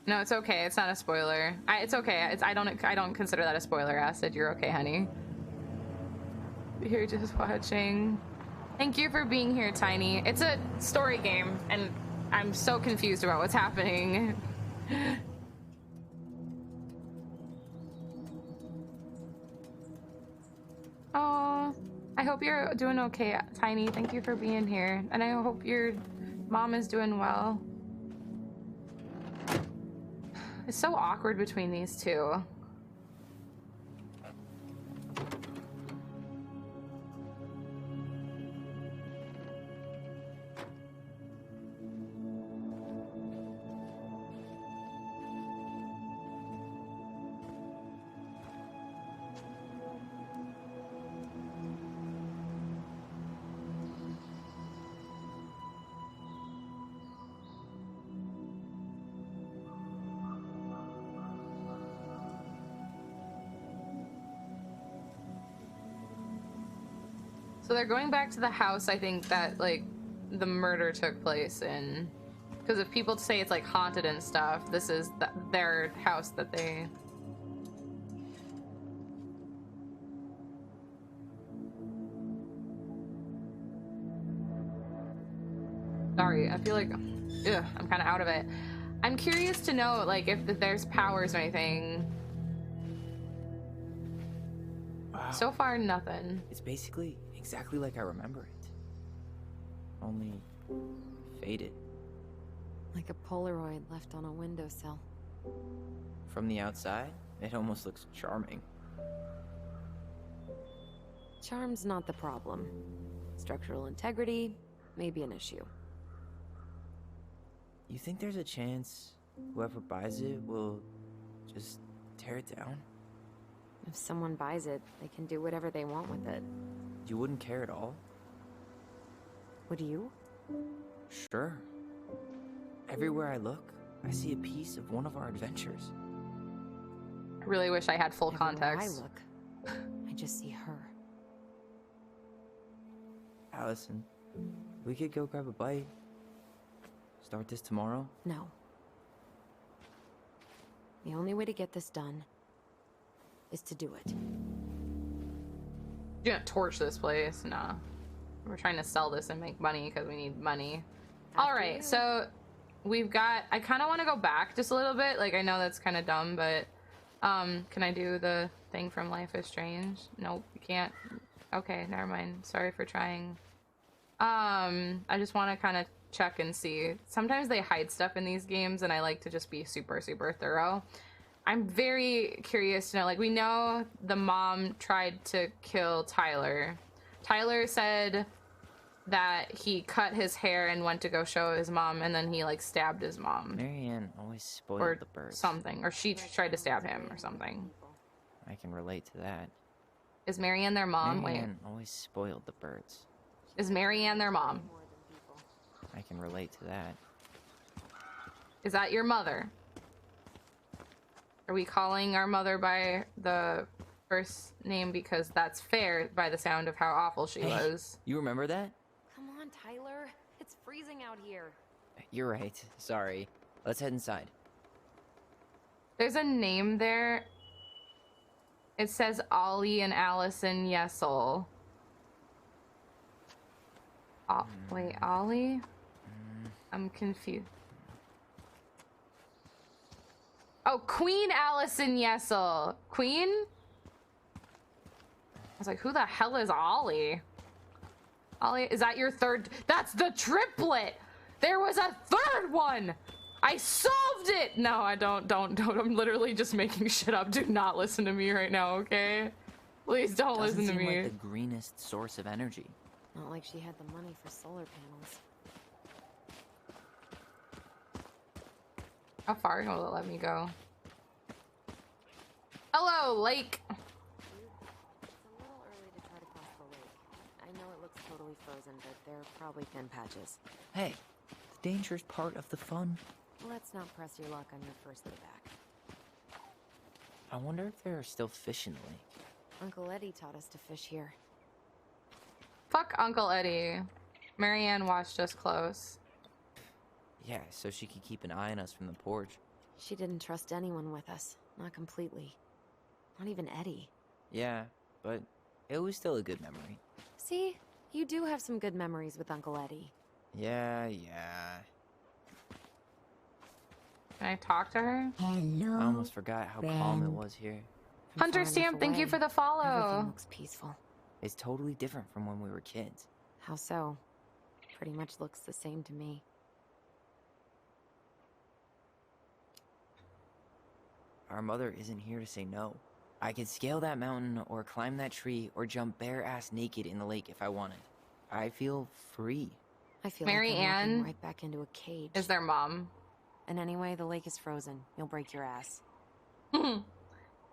No, it's okay. It's not a spoiler. It's okay. I don't consider that a spoiler, Acid. You're okay, honey. You're just watching. Thank you for being here, Tiny. It's a story game, and I'm so confused about what's happening. Oh, I hope you're doing okay, Tiny. Thank you for being here, and I hope your mom is doing well. It's so awkward between these two. So they're going back to the house, I think, that, like, the murder took place in. Because if people say it's, like, haunted and stuff, this is their house that they... Sorry, I feel like... Ugh, I'm kind of out of it. I'm curious to know, like, if there's powers or anything. Wow. So far, nothing. It's basically exactly like I remember it. Only faded. Like a Polaroid left on a windowsill. From the outside, it almost looks charming. Charm's not the problem. Structural integrity may be an issue. You think there's a chance whoever buys it will just tear it down? If someone buys it, they can do whatever they want with it. You wouldn't care at all? Would you? Sure. Everywhere I look, I see a piece of one of our adventures. I really wish I had full Everywhere context. I look, I just see her. Allison, we could go grab a bite. Start this tomorrow? No. The only way to get this done is to do it. You're gonna torch this place? Nah. We're trying to sell this and make money because we need money. Alright, so we've got... I kind of want to go back just a little bit. Like, I know that's kind of dumb, but... can I do the thing from Life is Strange? Nope, you can't. Okay, never mind. Sorry for trying. I just want to kind of check and see. Sometimes they hide stuff in these games, and I like to just be super, super thorough. I'm very curious to know, like, we know the mom tried to kill Tyler. Tyler said that he cut his hair and went to go show his mom, and then he, like, stabbed his mom. Marianne always spoiled Or the birds. something. Or she tried to stab him or something. I can relate to that. Is Marianne their mom? Marianne always spoiled the birds. Wait. Is Marianne their mom? I can relate to that. Is that your mother? Are we calling our mother by the first name because that's fair by the sound of how awful she was? You remember that? Come on, Tyler. It's freezing out here. You're right. Sorry. Let's head inside. There's a name there. It says Ollie and Allison Yesel. Wait, Ollie? I'm confused. Oh, Queen Allison Yesel. Queen? I was like, who the hell is Ollie? Ollie, is that your third? That's the triplet! There was a third one! I solved it! No, I don't. I'm literally just making shit up. Do not listen to me right now, okay? Please don't listen to me. Doesn't seem like the greenest source of energy. Not like she had the money for solar panels. How far will it let me go? Hello, lake! Dude, it's a little early to try to cross the lake. I know it looks totally frozen, but there are probably thin patches. Hey, the danger's part of the fun. Let's not press your luck on your first day back. I wonder if there are still fish in the lake. Uncle Eddie taught us to fish here. Fuck Uncle Eddie. Marianne watched us close. Yeah, so she could keep an eye on us from the porch. She didn't trust anyone with us. Not completely. Not even Eddie. Yeah, but it was still a good memory. See? You do have some good memories with Uncle Eddie. Yeah. Can I talk to her? I almost forgot how calm it was here. I'm Hunter far enough Stamp, thank you away. for the follow. Everything looks peaceful. It's totally different from when we were kids. How so? Pretty much looks the same to me. Our mother isn't here to say no. I could scale that mountain or climb that tree or jump bare-ass naked in the lake if I wanted. I feel free. I feel Mary like I'm walking Ann right back into a cage. Is their mom? And anyway, the lake is frozen. You'll break your ass.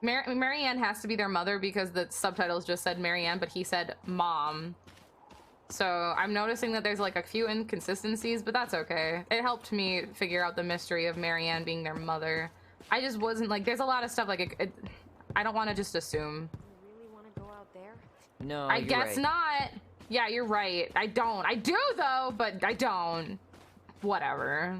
Mary Ann has to be their mother because the subtitles just said Mary Ann, but he said mom. So I'm noticing that there's like a few inconsistencies, but that's okay. It helped me figure out the mystery of Mary Ann being their mother. I just wasn't like, there's a lot of stuff like, I don't want to just assume. You really want to go out there? No, I you're guess right. not. Yeah, you're right. I don't. I do though, but I don't. Whatever.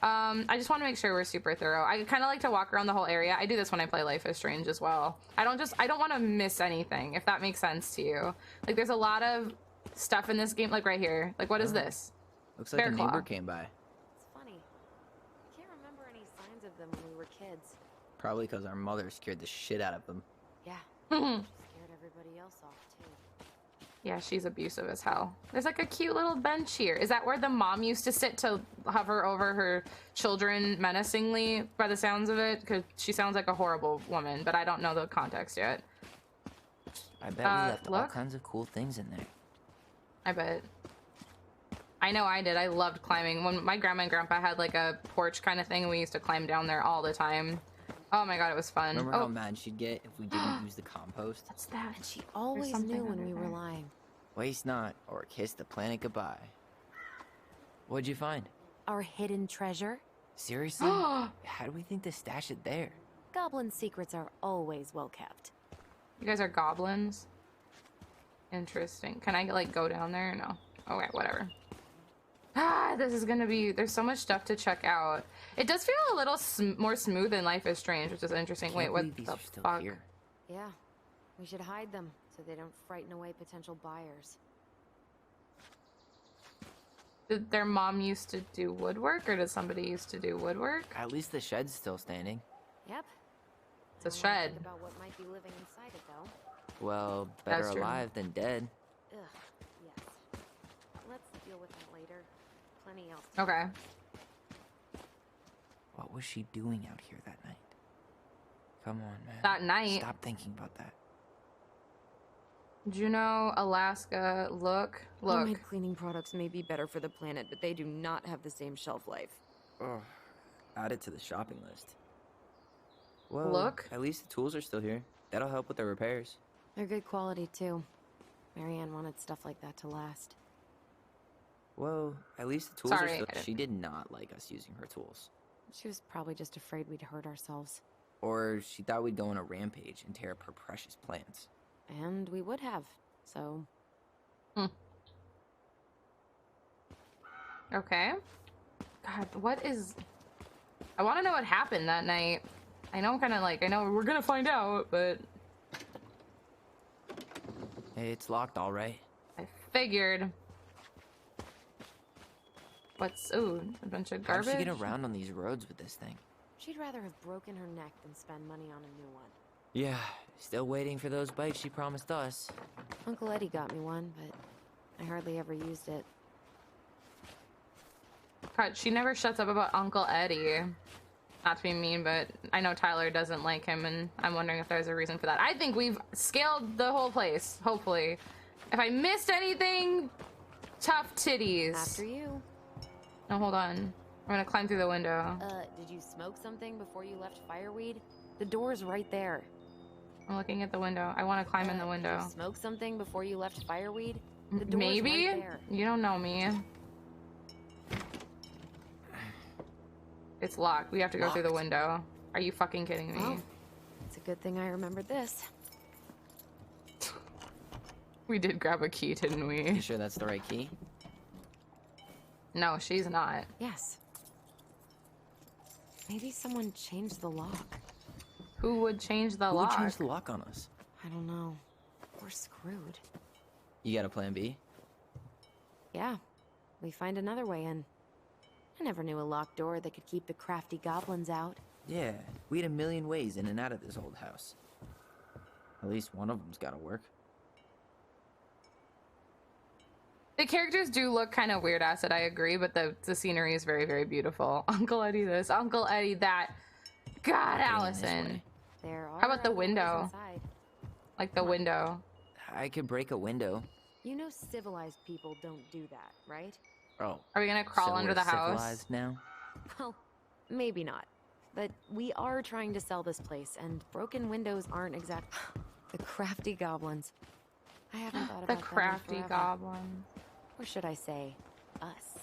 I just want to make sure we're super thorough. I kind of like to walk around the whole area. I do this when I play Life is Strange as well. I don't want to miss anything, if that makes sense to you. Like, there's a lot of stuff in this game, like right here. Like, what is this? Looks like Bear a claw. neighbor came by. It's funny. I can't remember any signs of them when we were kids. Probably because our mother scared the shit out of them. Yeah. Scared everybody else off, too. Yeah, she's abusive as hell. There's like a cute little bench here. Is that where the mom used to sit to hover over her children menacingly, by the sounds of it? Because she sounds like a horrible woman, but I don't know the context yet. I bet we left all look. kinds of cool things in there. I bet. I know I did. I loved climbing. When my grandma and grandpa had like a porch kind of thing, and we used to climb down there all the time. Oh my god, it was fun. Remember how mad she'd get if we didn't use the compost? What's that? And she always something knew when under we were there. lying. Waste not, or kiss the planet goodbye. What'd you find? Our hidden treasure? Seriously? How do we think to stash it there? Goblin secrets are always well kept. You guys are goblins? Interesting. Can I like go down there or no? Okay, whatever. This is gonna be, there's so much stuff to check out. It does feel a little more smooth than Life is Strange, which is interesting. Can't Wait, what believe these the are still fuck? here. Yeah. We should hide them so they don't frighten away potential buyers. Did their mom used to do woodwork, or did somebody used to do woodwork? At least the shed's still standing. Yep. It's a I don't wanna shed. think about what might be living inside it, though. Well, better That's true. alive than dead. Ugh, yes. Let's deal with them later. Plenty else to Okay. What was she doing out here that night? Come on, man. That night. Stop thinking about that. Juneau, Alaska, look. Homemade cleaning products may be better for the planet, but they do not have the same shelf life. Oh, add it to the shopping list. Well, Look. at least the tools are still here. That'll help with the repairs. They're good quality, too. Marianne wanted stuff like that to last. Well, at least the tools Sorry, are I still... didn't- She did not like us using her tools. She was probably just afraid we'd hurt ourselves. Or she thought we'd go on a rampage and tear up her precious plants. And we would have, so... Okay. God, what is... I want to know what happened that night. I know I know we're gonna find out, but... Hey, it's locked, all right. I figured. What's... Ooh, a bunch of How'd garbage? she get around on these roads with this thing? She'd rather have broken her neck than spend money on a new one. Yeah, still waiting for those bikes she promised us. Uncle Eddie got me one, but I hardly ever used it. God, she never shuts up about Uncle Eddie. Not to be mean, but I know Tyler doesn't like him, and I'm wondering if there's a reason for that. I think we've scaled the whole place, hopefully. If I missed anything, tough titties. After you. No, hold on. I'm gonna climb through the window. Did you smoke something before you left Fireweed? The door's right there. I'm looking at the window. I want to climb in the Did window. you smoke something before you left Fireweed? The door's Maybe? right there. You don't know me. It's locked. We have to go through the Locked. window. Are you fucking kidding me? Well, it's a good thing I remembered this. We did grab a key, didn't You we? sure that's the right key? No, she's not. Yes. Maybe someone changed the lock. Who would change the Who lock? would change the lock on us? I don't know. We're screwed. You got a plan B? Yeah, we find another way in. I never knew a locked door that could keep the crafty goblins out. Yeah, we had a million ways in and out of this old house. At least one of them's gotta work. The characters do look kind of weird acid, I agree, but the scenery is very, very beautiful. Uncle Eddie this, Uncle Eddie that. God, Getting in this Allison. way. There are How about the other ways window? inside. Like the window. I could break a window. You know civilized people don't do that, right? Oh. Are we gonna crawl so under we're the house? civilized now? Well, maybe not. But we are trying to sell this place, and broken windows aren't exact. The crafty goblins. I haven't thought The about crafty them in forever. goblin. Or should I say, us?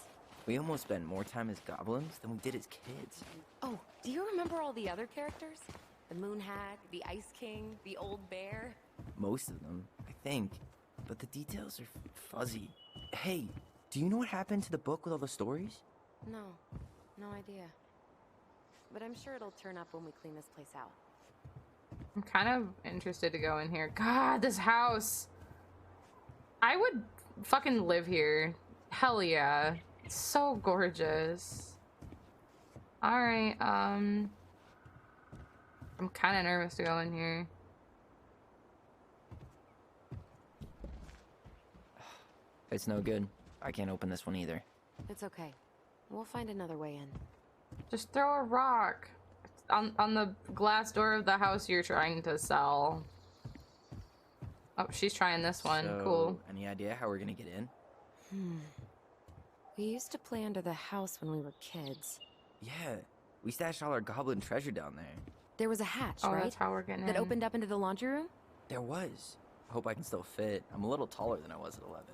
We almost spent more time as goblins than we did as kids. Oh, do you remember all the other characters? The Moon Hag, the Ice King, the Old Bear? Most of them, I think. But the details are fuzzy. Hey, do you know what happened to the book with all the stories? No, no idea. But I'm sure it'll turn up when we clean this place out. I'm kind of interested to go in here. God, this house. I would fucking live here. Hell yeah. It's so gorgeous. Alright, I'm kind of nervous to go in here. It's no good. I can't open this one either. It's okay. We'll find another way in. Just throw a rock on the glass door of the house you're trying to sell. Oh, she's trying this one. So, Cool. Any idea how we're gonna get in? We used to play under the house when we were kids. Yeah, we stashed all our goblin treasure down there. There was a hatch, Oh, right? that's how we're getting That in. opened up into the laundry room? There was. I hope I can still fit. I'm a little taller than I was at 11.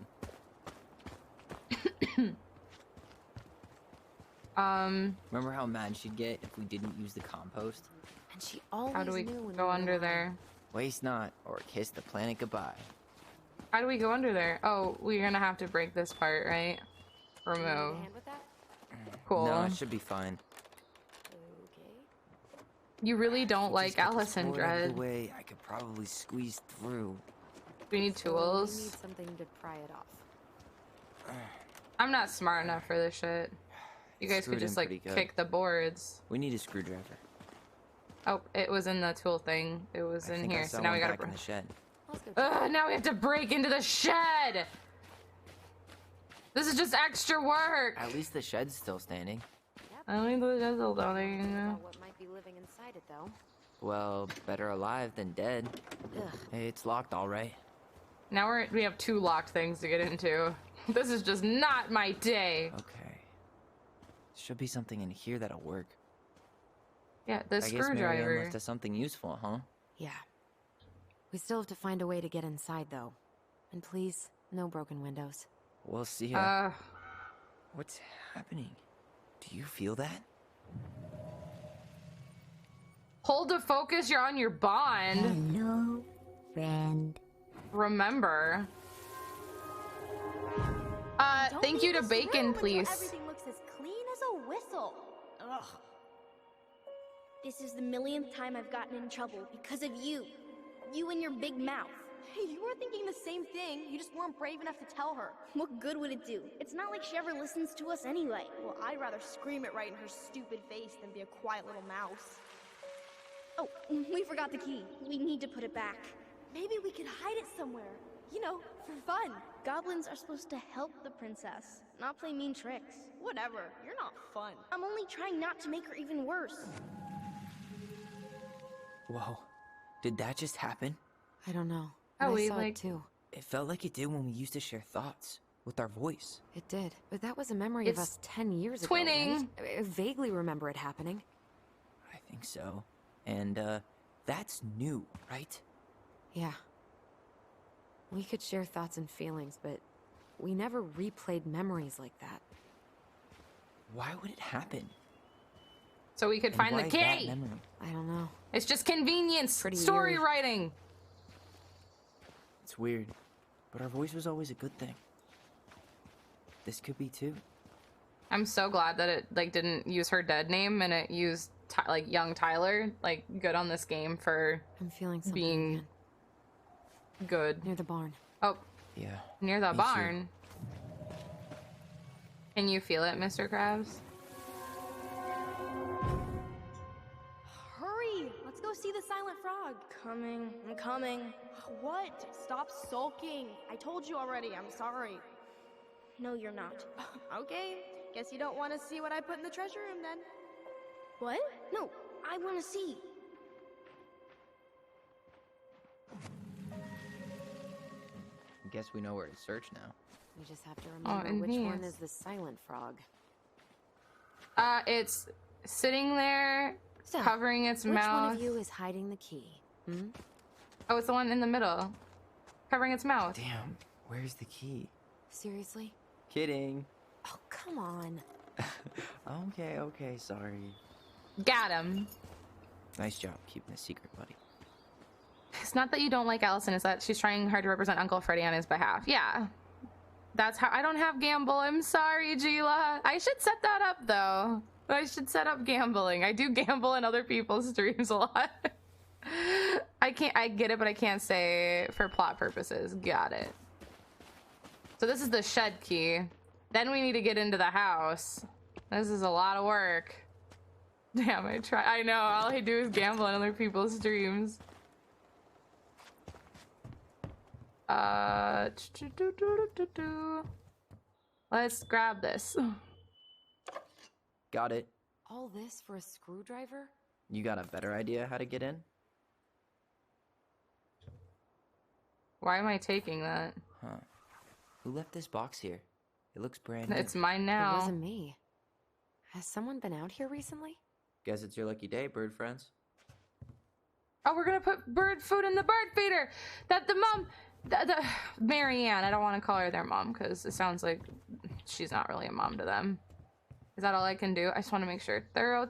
Remember how mad she'd get if we didn't use the compost? And she always How do we knew when go we were under lying. there? Waste not, or kiss the planet goodbye. How do we go under there? Oh, we're gonna have to break this part, right? Do you need a Remove. hand with that? Cool. No, it should be fine. Okay. You really don't like Just get this Allison board out of Dread. the way, I could probably squeeze through. We need So tools. we need something to pry it off. I'm not smart enough for this shit. You guys Screwed could in just like pretty good. kick the boards. We need a screwdriver. Oh, it was in the tool thing. It was I in think here. I So saw now one we gotta. back in the shed. Let's go. check. Ugh, now we have to break into the shed. This is just extra work. At least the shed's still standing. I mean, the diesel About building. what might be living inside it, though. Well, better alive than dead. Ugh. Hey, it's locked all right. Now we have two locked things to get into. This is just not my day. Okay. Should be something in here that'll work. Yeah, the I guess Marianne screwdriver. left us something useful, huh? Yeah. We still have to find a way to get inside, though. And please, no broken windows. We'll see ya. Uh, What's happening? Do you feel that? hold the focus. You're on your bond. Hello, friend. Remember. Thank you to Bacon, please. Everything looks as clean as a whistle. Ugh. This is the millionth time I've gotten in trouble because of you. You and your big mouth. Hey, you were thinking the same thing. You just weren't brave enough to tell her. What good would it do? It's not like she ever listens to us anyway. Well, I'd rather scream it right in her stupid face than be a quiet little mouse. Oh, we forgot the key. We need to put it back. Maybe we could hide it somewhere. You know, for fun. Goblins are supposed to help the princess, not play mean tricks. Whatever. You're not fun. I'm only trying not to make her even worse. Whoa. Did that just happen? I don't know. Oh, But I we, saw like- it too. It felt like it did when we used to share thoughts with our voice. It did. But that was a memory of It's us 10 years twinning. ago, right? I vaguely remember it happening. I think so. And, that's new, right? Yeah. We could share thoughts and feelings, but we never replayed memories like that. Why would it happen? So we could And find the why that key. memory? I don't know. It's just convenience. Pretty Story weird. writing. It's weird, but our voice was always a good thing. This could be too. I'm so glad that it like didn't use her dead name and it used like young Tyler, like good on this game for I'm feeling something being again. good. Near the barn. Oh, Yeah. near the me too. barn. Can you feel it, Mr. Krabs? Hurry! Let's go see the silent frog. Coming. I'm coming. What? Stop sulking. I told you already. I'm sorry. No, you're not. Okay. Guess you don't want to see what I put in the treasure room then. What? No, I want to see. Guess we know where to search now. We just have to Oh, remember and which one these. is the silent frog. It's sitting there, So, covering its which mouth. one of you is hiding the key? Hmm? Oh, it's the one in the middle, covering its mouth. Damn, where's the key? Seriously? Kidding. Oh, come on. Okay, sorry. Got him. Nice job keeping a secret, buddy. It's not that you don't like Allison, it's that she's trying hard to represent Uncle Freddy on his behalf. Yeah. That's how I don't have gamble. I'm sorry, Gila. I should set that up though. I should set up gambling. I do gamble in other people's streams a lot. I get it, but I can't say for plot purposes. Got it. So this is the shed key. Then we need to get into the house. This is a lot of work. Damn, I know, all I do is gamble on other people's streams. Let's grab this. Got it. All this for a screwdriver? You got a better idea how to get in? Why am I taking that? Huh. Who left this box here? It looks brand new. It's mine It now. wasn't me. Has someone been out here recently? Guess it's your lucky day, bird friends. Oh, we're gonna put bird food in the bird feeder. That the mom, the Marianne. I don't want to call her their mom because it sounds like she's not really a mom to them. Is that all I can do? I just want to make sure. Thorough.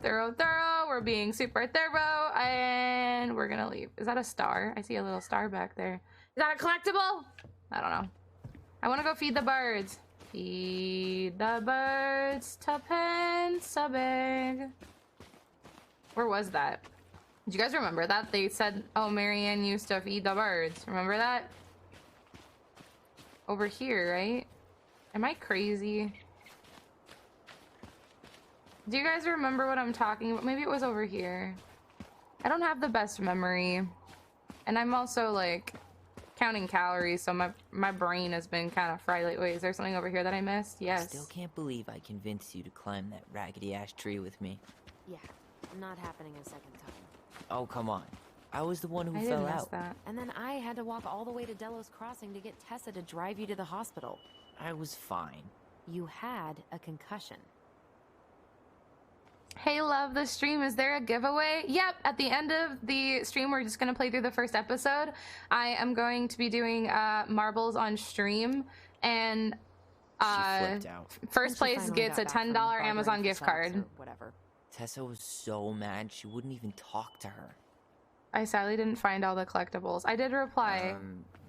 We're being super thorough, and we're gonna leave. Is that a star? I see a little star back there. Is that a collectible? I don't know. I want to go feed the birds. Feed the birds to Pensabig. Where was that? Did you guys remember that? They said, oh, Marianne used to feed the birds. Remember that? Over here, right? Am I crazy? Do you guys remember what I'm talking about? Maybe it was over here. I don't have the best memory. And I'm also, like, counting calories, so my brain has been kind of fried. Like, wait, is there something over here that I missed? Yes. Still can't believe I convinced you to climb that raggedy-ass tree with me. Yeah, not happening a second time. Oh, come on. I was the one who I fell didn't miss out. that. And then I had to walk all the way to Delos Crossing to get Tessa to drive you to the hospital. I was fine. You had a concussion. Hey, love the stream. Is there a giveaway? Yep. At the end of the stream, we're just going to play through the first episode. I am going to be doing marbles on stream. And She flipped out. first When she place finally gets a got back from $10 bartering Amazon for gift sex card. or whatever. Tessa was so mad she wouldn't even talk to her. I sadly didn't find all the collectibles. I did reply.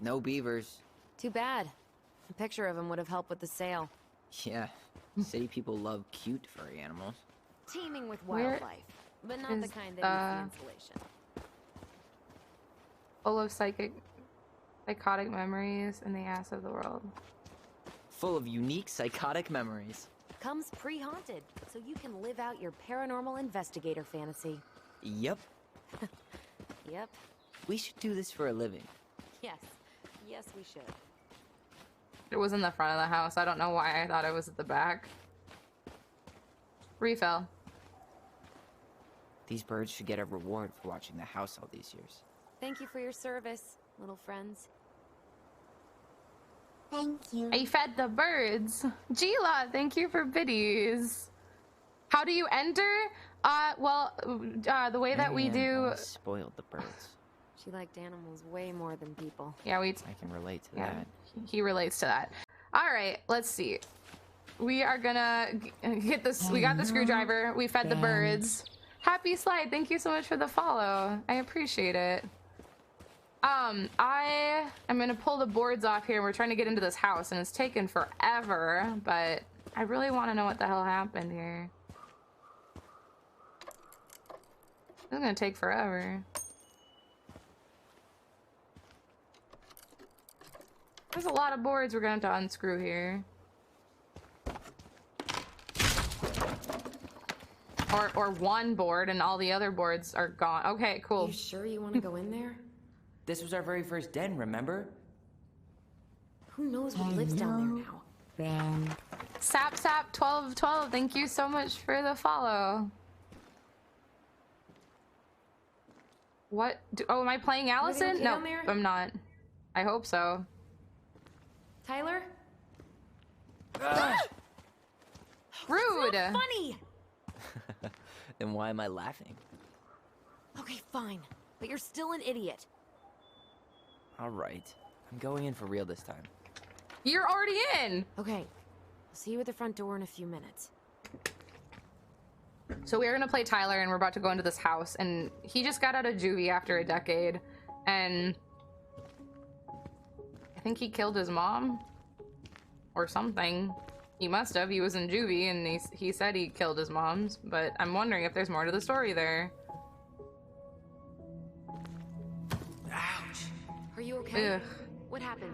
No beavers. Too bad. A picture of him would have helped with the sale. Yeah. City people love cute furry animals. Teeming with Where wildlife, but not the is kind that needs the insulation. Full of psychotic memories in the ass of the world. Full of unique psychotic memories. Comes pre-haunted, so you can live out your paranormal investigator fantasy. Yep. Yep. We should do this for a living. Yes. Yes, we should. It was in the front of the house. I don't know why I thought it was at the back. Refill. These birds should get a reward for watching the house all these years. Thank you for your service, little friends. Thank you. I fed the birds. Gila, thank you for biddies. How do you enter? The way that we Marianne do. always spoiled the birds. She liked animals way more than people. Yeah, I can relate to yeah, that. he relates to that. All right, let's see. We are gonna get this. We got the screwdriver. We fed the birds. Happy Slide, thank you so much for the follow. I appreciate it. I am gonna pull the boards off here. We're trying to get into this house, and it's taken forever. But I really want to know what the hell happened here. This is gonna take forever. There's a lot of boards we're gonna have to unscrew here. Or one board and all the other boards are gone. Okay, cool. You sure you want to go in there? This was our very first den, remember? Who knows what lives down there now? Sap1212, thank you so much for the follow. What? Oh, am I playing Allison? okay No, down there? I'm not. I hope so. Tyler? Rude! It's not funny! Then why am I laughing? Okay, fine. But you're still an idiot. All right. I'm going in for real this time. You're already in! Okay. I'll see you at the front door in a few minutes. So we're gonna play Tyler and we're about to go into this house, and he just got out of juvie after a decade, and I think he killed his mom or something. He must have. He was in juvie and he said he killed his mom's, but I'm wondering if there's more to the story there. Ouch! Are you okay? Ugh. What happened?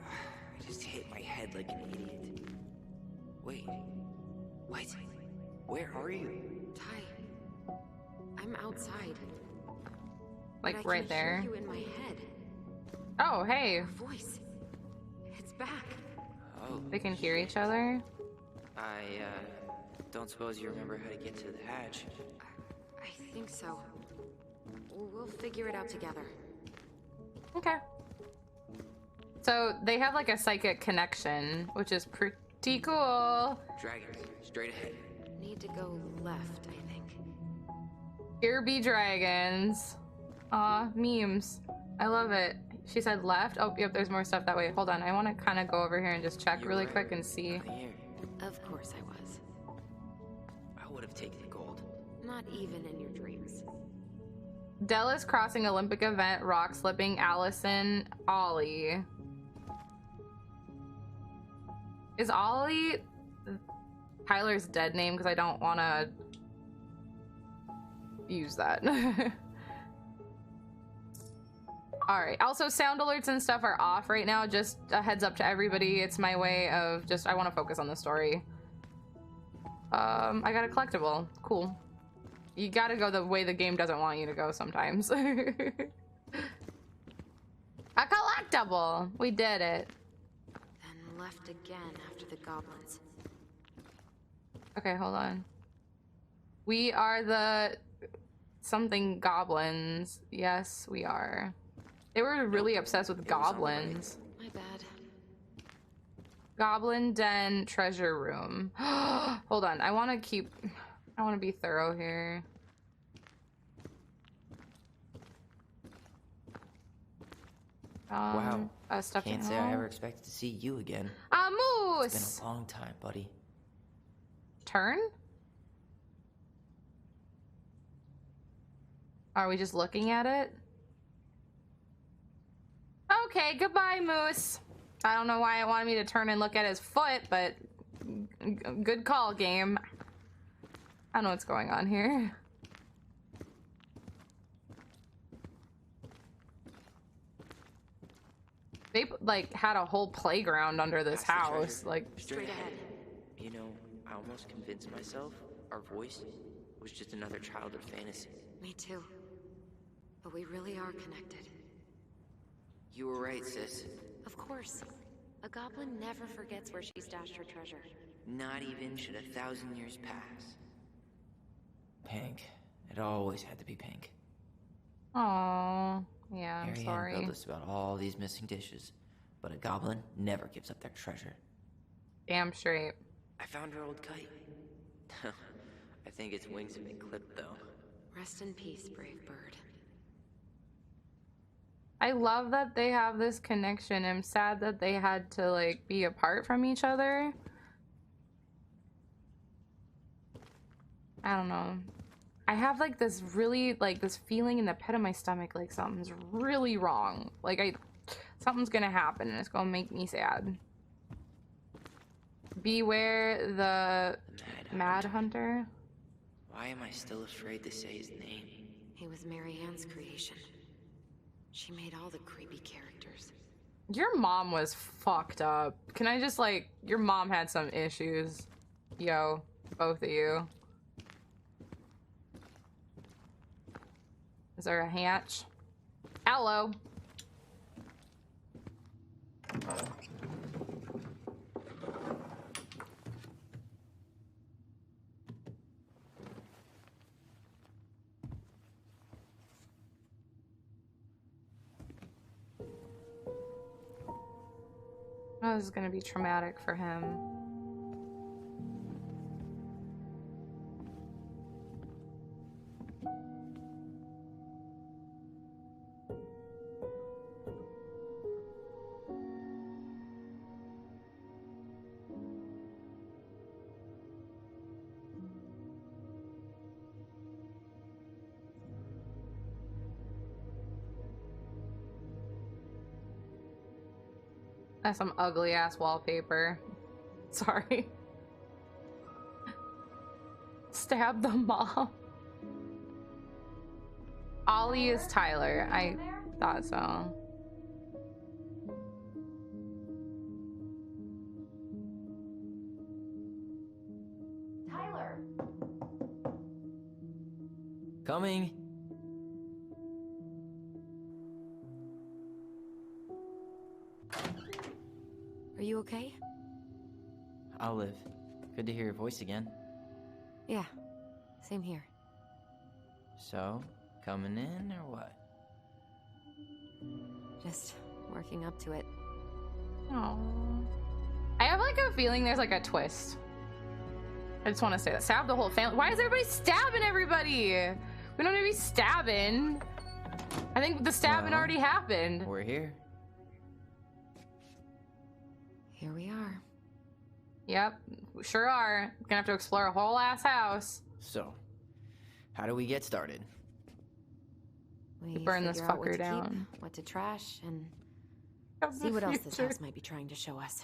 I just hit my head like an idiot. Wait. What? Where are you? Ty, I'm outside. Like but I right can there. hear you in my head. Oh, hey. Your voice. It's back. Oh. They can hear each other. I, don't suppose you remember how to get to the hatch. I think so. We'll figure it out together. Okay. So they have like a psychic connection, which is pretty cool. Dragons, straight ahead. Need to go left, I think. Here be dragons. Aw, memes. I love it. She said left. Oh, yep, there's more stuff that way. Hold on, I want to kind of go over here and just check You're really right. quick and see. Not here. Of course I was. I would have taken the gold. Not even in your dreams. Della's crossing Olympic event, rock slipping, Allison, Ollie. Is Ollie Tyler's dead name? Because I don't want to use that. Alright, also sound alerts and stuff are off right now. Just a heads up to everybody. It's my way of just, I want to focus on the story. I got a collectible. Cool. You gotta go the way the game doesn't want you to go sometimes. A collectible! We did it. Then left again after the goblins. Okay, hold on. We are the something goblins. Yes, we are. They were really obsessed with goblins. My bad. Goblin Den treasure room. Hold on, I want to be thorough here. Wow. Stuffed Can't say animal. I ever expected to see you again. A It's moose! been a long time, buddy. Turn? Are we just looking at it? Okay, goodbye, moose. I don't know why it wanted me to turn and look at his foot, but good call, game. I don't know what's going on here. They like had a whole playground under this Past the house. treasure. Like, Straight ahead. You know, I almost convinced myself our voice was just another childhood fantasy. Me too. But we really are connected. You were right, sis. Of course. A goblin never forgets where she stashed her treasure. Not even should 1,000 years pass. Pink. It always had to be pink. oh, yeah, I'm Marianne sorry. built us about all these missing dishes, but a goblin never gives up their treasure. Damn straight. I found her old kite. I think its wings have been clipped, though. Rest in peace, brave bird. I love that they have this connection. I'm sad that they had to like be apart from each other. I don't know. I have like this really like this feeling in the pit of my stomach like something's really wrong. Like something's gonna happen and it's gonna make me sad. Beware the Mad Hunter. Why am I still afraid to say his name? He was Mary Ann's creation. She made all the creepy characters. Your mom was fucked up. Can I just, like, your mom had some issues. Yo, both of you. Is there a hatch? Hello. Oh, this is gonna be traumatic for him. That's some ugly ass wallpaper. Sorry. Stab the mom. Ollie is Tyler. I thought so. Tyler! Coming. Are you okay? I'll live. Good to hear your voice again. Yeah, same here. So, coming in or what? Just working up to it. Oh. I have like a feeling there's like a twist. I just want to say that. Stab the whole family. Why is everybody stabbing everybody? We don't need to be stabbing. I think the stabbing already happened. We're here. Here we are. Yep, we sure are. Gonna have to explore a whole ass house. So, how do we get started? We Burn this figure out what fucker to down. keep, what to trash, and Of see the what else this future. house might be trying to show us.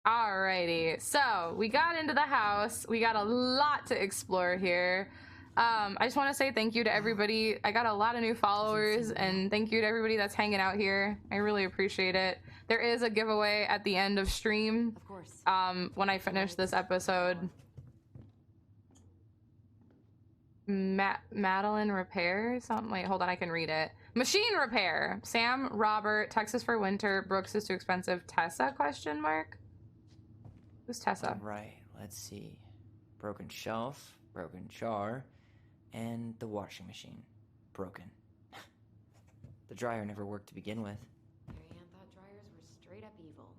Alrighty, so we got into the house. We got a lot to explore here. I just want to say thank you to everybody. I got a lot of new followers, and thank you to everybody that's hanging out here. I really appreciate it. There is a giveaway at the end of stream. Of course. When I finish this episode. Madeline Repair? Something. Wait, hold on, I can read it. Machine Repair. Sam, Robert, Texas for Winter, Brooks is too expensive, Tessa, question mark? Who's Tessa? Right, let's see. Broken shelf, broken jar, and the washing machine. Broken. The dryer never worked to begin with. Mary Ann thought dryers were straight up evil.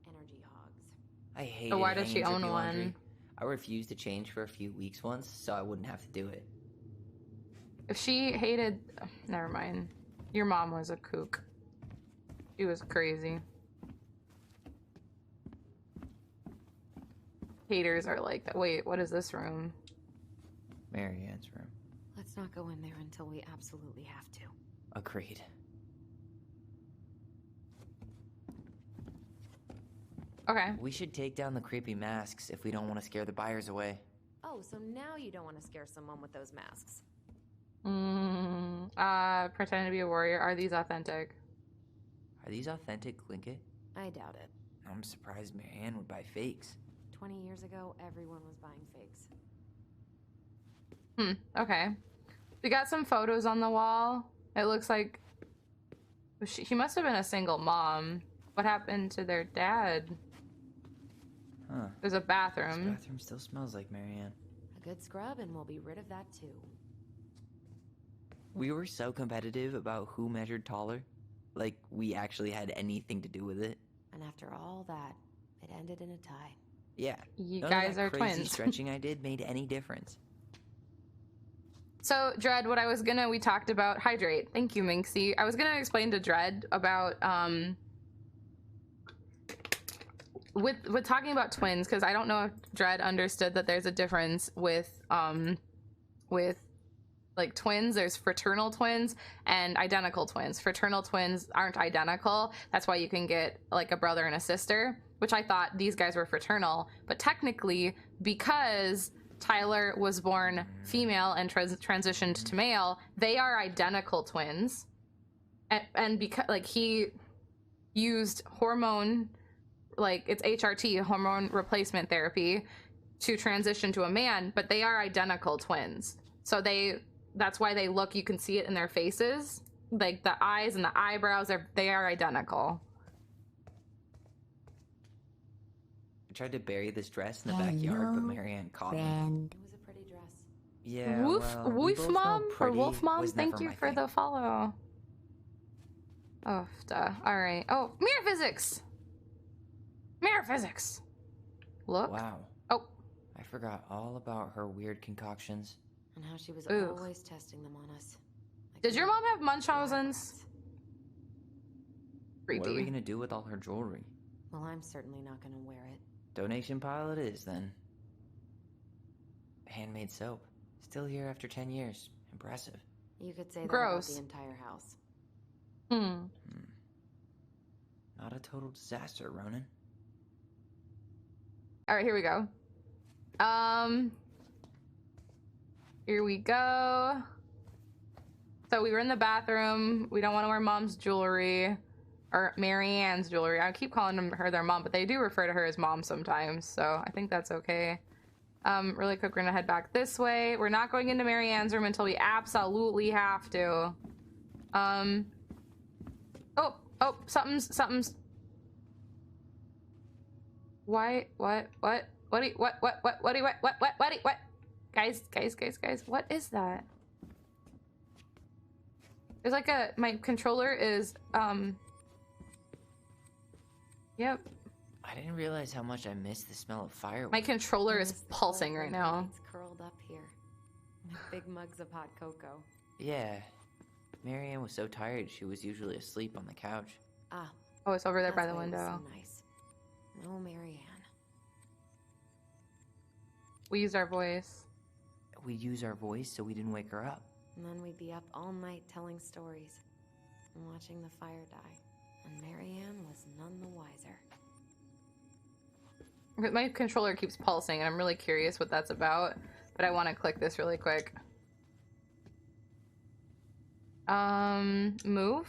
Energy hogs. I hated So why does she hanging own drippy laundry. one? I refused to change for a few weeks once, so I wouldn't have to do it. If she hated... never mind. Your mom was a kook. She was crazy. Haters are like that. Wait, what is this room? Mary Ann's room. Let's not go in there until we absolutely have to. Agreed. Okay. We should take down the creepy masks if we don't want to scare the buyers away. Oh, so now you don't want to scare someone with those masks. Pretend to be a warrior. Are these authentic? Are these authentic, Glinkit? I doubt it. I'm surprised Mary Ann would buy fakes. 20 years ago, everyone was buying fakes. Okay. We got some photos on the wall. It looks like she must have been a single mom. What happened to their dad? Huh. There's a This bathroom. bathroom still smells like Mary Ann. A good scrub, and we'll be rid of that too. We were so competitive about who measured taller. Like, we actually had anything to do with it. And after all that, it ended in a tie. Yeah. You None guys of that are crazy twins. stretching I did made any difference. So, Dread, what I was gonna, we talked about, hydrate. Thank you, Minxie. I was gonna explain to Dread about, with talking about twins, because I don't know if Dread understood that there's a difference with like twins. There's fraternal twins and identical twins. Fraternal twins aren't identical. That's why you can get like a brother and a sister, which I thought these guys were fraternal, but technically, because Tyler was born female and transitioned to male, they are identical twins. And because, like, he used hormone, like, it's HRT, hormone replacement therapy, to transition to a man, but they are identical twins. So that's why they look, you can see it in their faces. Like, the eyes and the eyebrows, they are identical. I tried to bury this dress in the backyard, but Marianne caught me. It was a pretty dress. Yeah, Woof, well, we Woof both know Mom, or pretty Wolf Mom, was thank never you my for thing. the follow. Oh, duh. Alright. Oh, mirror physics! Mirror physics! Look. Wow. Oh. I forgot all about her weird concoctions. And how she was Ooh. always testing them on us. Like Did your we mom have were Munchausen's? rats. What are we Creepy. gonna do with all her jewelry? Well, I'm certainly not gonna wear it. Donation pile it is, then. Handmade soap. Still here after 10 years. Impressive. You could say that Gross. about the entire house. Not a total disaster, Ronan. Alright, here we go. Here we go. So we were in the bathroom. We don't want to wear mom's jewelry. Or Marianne's jewelry. I keep calling her their mom, but they do refer to her as mom sometimes, so I think that's okay. Really quick, we're gonna head back this way. We're not going into Marianne's room until we absolutely have to. Oh, something's. Why? What? Guys, what is that? There's like my controller is, yep. I didn't realize how much I missed the smell of firewood. My controller is There's the pulsing right cold now. It's curled up here. With big mugs of hot cocoa. Yeah. Marianne was so tired she was usually asleep on the couch. Ah. Oh, it's over there by that's the why it was window. so nice. No, Marianne. We used our voice. We'd use our voice so we didn't wake her up. And then we'd be up all night telling stories and watching the fire die. And Marianne was none the wiser. My controller keeps pulsing, and I'm really curious what that's about. But I want to click this really quick. Move.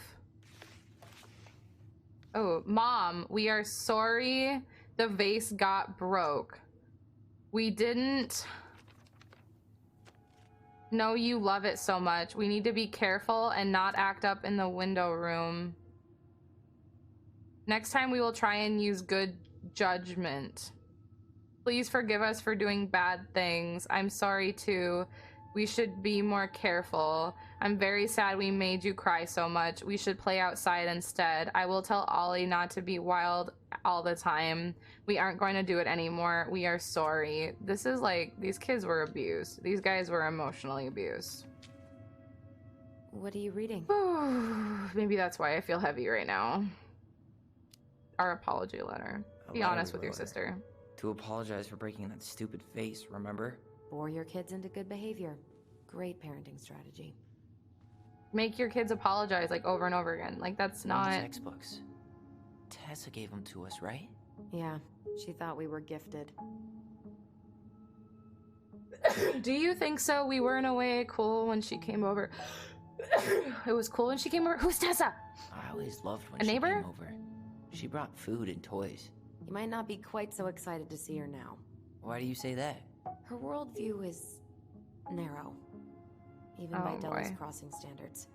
Oh, Mom, we are sorry the vase got broke. We didn't know you love it so much. We need to be careful and not act up in the window room. Next time we will try and use good judgment. Please forgive us for doing bad things. I'm sorry too. We should be more careful. I'm very sad we made you cry so much. We should play outside instead. I will tell Ollie not to be wild all the time. We aren't going to do it anymore. We are sorry. This is like, these kids were abused. These guys were emotionally abused. What are you reading? Maybe that's why I feel heavy right now. Our apology letter. Be honest with your sister. To apologize for breaking that stupid vase, remember? Bore your kids into good behavior. Great parenting strategy. Make your kids apologize like over and over again. Like that's not... Textbooks. Tessa gave them to us, right? Yeah, she thought we were gifted. Do you think so? We were in a way cool when she came over. It was cool when she came over. Who's Tessa? I always loved when A she neighbor? came over. She brought food and toys. You might not be quite so excited to see her now. Why do you say that? Her worldview is narrow, even Oh, by Della's boy. crossing standards.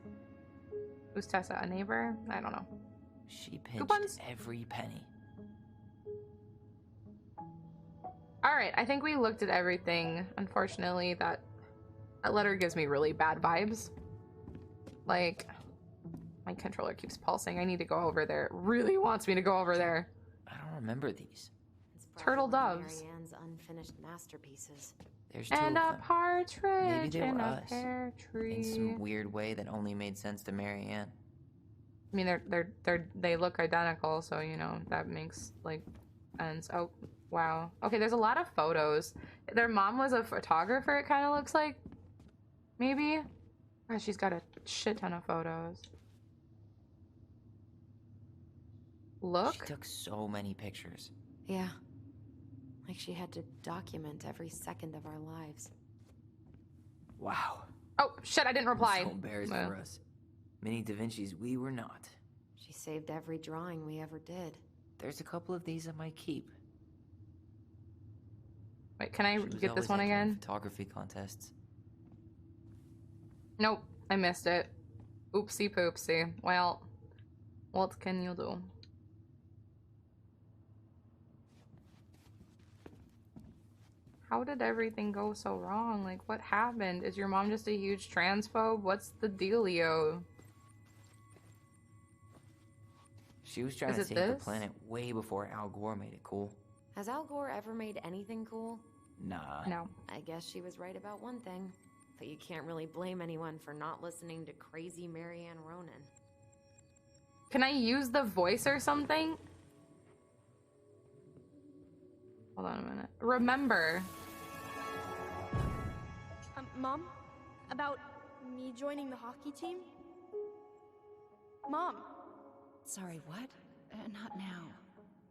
Who's Tessa? A neighbor? I don't know. She pinched Coupons? every penny. Alright, I think we looked at everything. Unfortunately, that letter gives me really bad vibes. Like, my controller keeps pulsing. I need to go over there. It really wants me to go over there. I don't remember these. It's Turtle probably doves. Marianne's unfinished masterpieces. There's two And of a them. partridge Maybe they in were a us. pear tree. In some weird way that only made sense to Marianne. I mean, they look identical, so you know that makes like sense. Oh, wow. Okay, there's a lot of photos. Their mom was a photographer. It kind of looks like, maybe. God, she's got a shit ton of photos. She Look. took so many pictures. Yeah. Like she had to document every second of our lives. Wow. Oh, shit, I didn't reply. I'm so embarrassed for us. Mini Da Vinci's we were not. She saved every drawing we ever did. There's a couple of these I might keep. Wait, can I She was get this always one entering again? photography contests. Nope, I missed it. Oopsie poopsie. Well, what can you do? How did everything go so wrong? Like, what happened? Is your mom just a huge transphobe? What's the dealio? She was trying to save the planet way before Al Gore made it cool. Has Al Gore ever made anything cool? Nah. No. I guess she was right about one thing. But you can't really blame anyone for not listening to crazy Marianne Ronan. Can I use the voice or something? Hold on a minute. Remember. Mom? About me joining the hockey team? Mom! Sorry, what? Not now.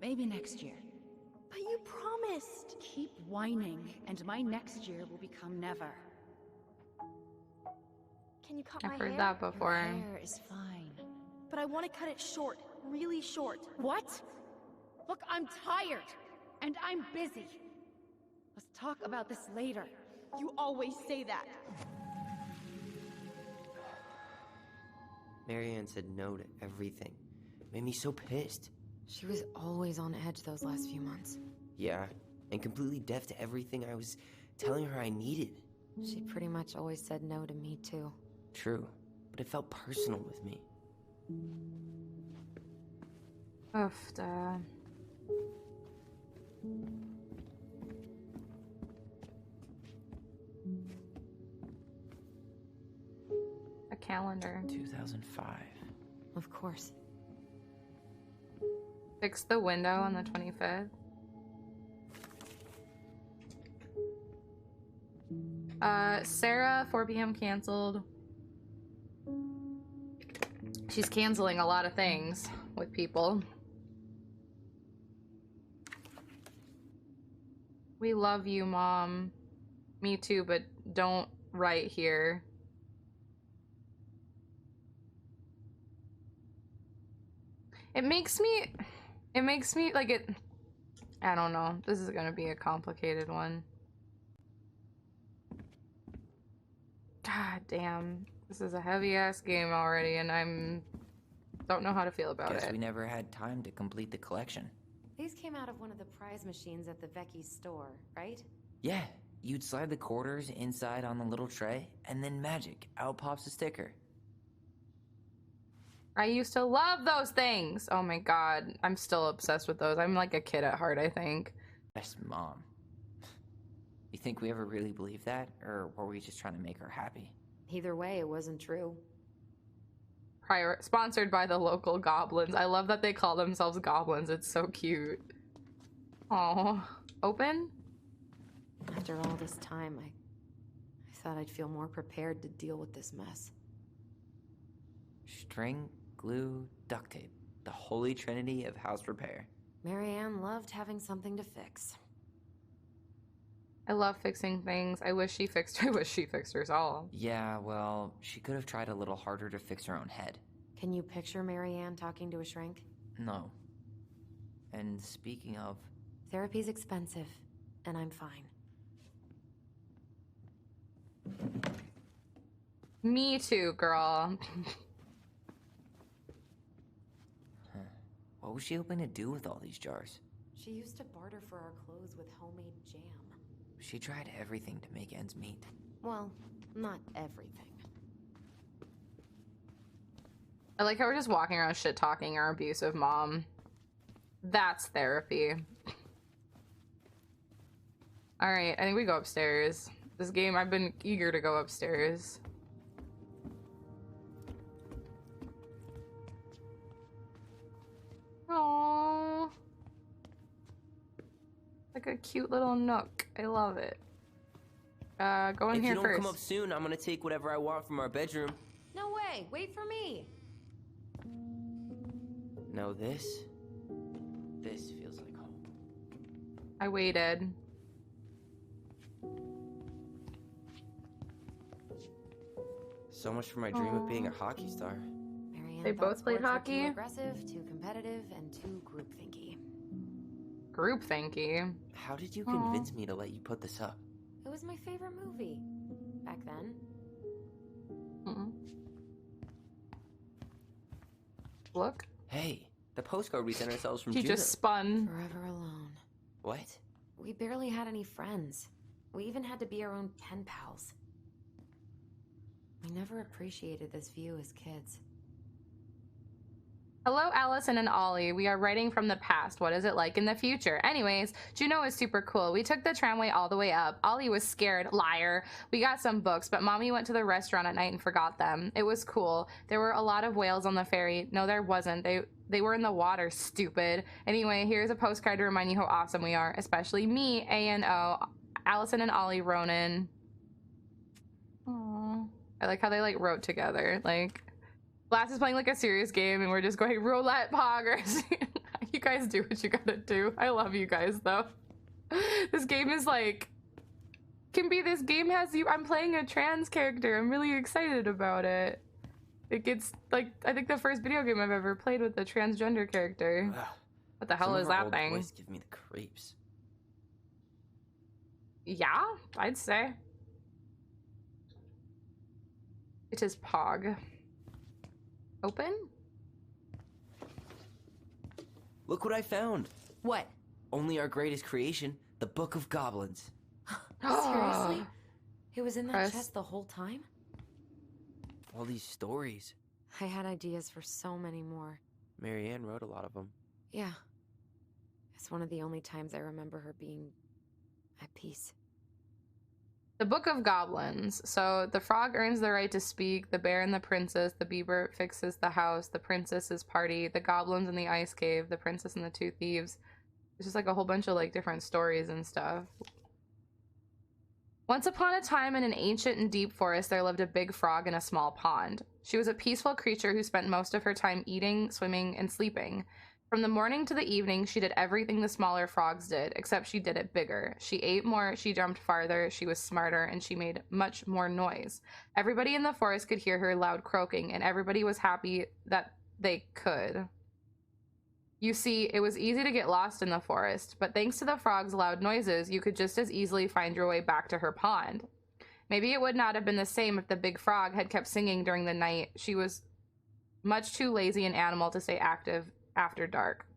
Maybe next year. But you promised! Keep whining, and my next year will become never. Can you cut my I've hair? heard that before. Your hair is fine. But I want to cut it short. Really short. What? Look, I'm tired, and I'm busy. Let's talk about this later. You always say that. Marianne said no to everything. Made me so pissed. She was always on edge those last few months. Yeah, and completely deaf to everything I was telling her I needed. She pretty much always said no to me, too. True, but it felt personal with me. Oof, Dad. A calendar. 2005. Of course. Fix the window on the 25th. Sarah, 4 p.m. canceled. She's canceling a lot of things with people. We love you, Mom. Me too, but don't write here. It makes me like it. I don't know. This is gonna be a complicated one. God damn. This is a heavy ass game already, and don't know how to feel about Guess it. we never had time to complete the collection. These came out of one of the prize machines at the Vecchi's store, right? Yeah, you'd slide the quarters inside on the little tray, and then magic, out pops a sticker. I used to love those things. Oh my god. I'm still obsessed with those. I'm like a kid at heart, I think. Yes, Mom. You think we ever really believed that, or were we just trying to make her happy? Either way, it wasn't true. Sponsored by the local goblins. I love that they call themselves goblins. It's so cute. Oh, open? After all this time, I thought I'd feel more prepared to deal with this mess. String, glue, duct tape. The holy trinity of house repair. Marianne loved having something to fix. I love fixing things. I wish she fixed hers all. Yeah, well, she could have tried a little harder to fix her own head. Can you picture Marianne talking to a shrink? No. And speaking of... Therapy's expensive, and I'm fine. Me too, girl. What was she hoping to do with all these jars? She used to barter for our clothes with homemade jam. She tried everything to make ends meet. Well, not everything. I like how we're just walking around shit-talking our abusive mom. That's therapy. Alright, I think we go upstairs. This game, I've been eager to go upstairs. Aww. Like a cute little nook. I love it. Go in here first. If you don't come up soon, I'm gonna take whatever I want from our bedroom. No way! Wait for me! No, this feels like home. I waited. So much for my dream of being a hockey star. Marianne They thought both played sports were hockey? Too aggressive, too competitive, and too groupthinky. Groupthinky. How did you convince me to let you put this up? It was my favorite movie back then. Look. Hey, the postcard we sent ourselves from He Juno. just spun. Forever alone. What? We barely had any friends. We even had to be our own pen pals. We never appreciated this view as kids. Hello, Allison and Ollie. We are writing from the past. What is it like in the future? Anyways, Juneau is super cool. We took the tramway all the way up. Ollie was scared. Liar. We got some books, but Mommy went to the restaurant at night and forgot them. It was cool. There were a lot of whales on the ferry. No, there wasn't. They were in the water, stupid. Anyway, here's a postcard to remind you how awesome we are. Especially me, A&O, Allison and Ollie Ronan. Aww. I like how they like wrote together. Like, Glass is playing like a serious game and we're just going roulette poggers. You guys do what you gotta do. I love you guys though. This game is like, this game has you. I'm playing a trans character. I'm really excited about it. It gets like, I think the first video game I've ever played with a transgender character. Wow. What the hell Some is of our that old thing? boys give me the creeps. Yeah, I'd say. It is Pog. Open? Look what I found. What? Only our greatest creation, the Book of Goblins. Seriously? It was in that Press. chest the whole time? All these stories. I had ideas for so many more. Marianne wrote a lot of them. Yeah. It's one of the only times I remember her being at peace. The Book of Goblins. So the frog earns the right to speak, the bear and the princess, the beaver fixes the house, the princess's party, the goblins in the ice cave, the princess and the two thieves. It's just like a whole bunch of like different stories and stuff. Once upon a time in an ancient and deep forest there lived a big frog in a small pond. She was a peaceful creature who spent most of her time eating, swimming, and sleeping. From the morning to the evening, she did everything the smaller frogs did, except she did it bigger. She ate more, she jumped farther, she was smarter, and she made much more noise. Everybody in the forest could hear her loud croaking, and everybody was happy that they could. You see, it was easy to get lost in the forest, but thanks to the frog's loud noises, you could just as easily find your way back to her pond. Maybe it would not have been the same if the big frog had kept singing during the night. She was much too lazy an animal to stay active after dark.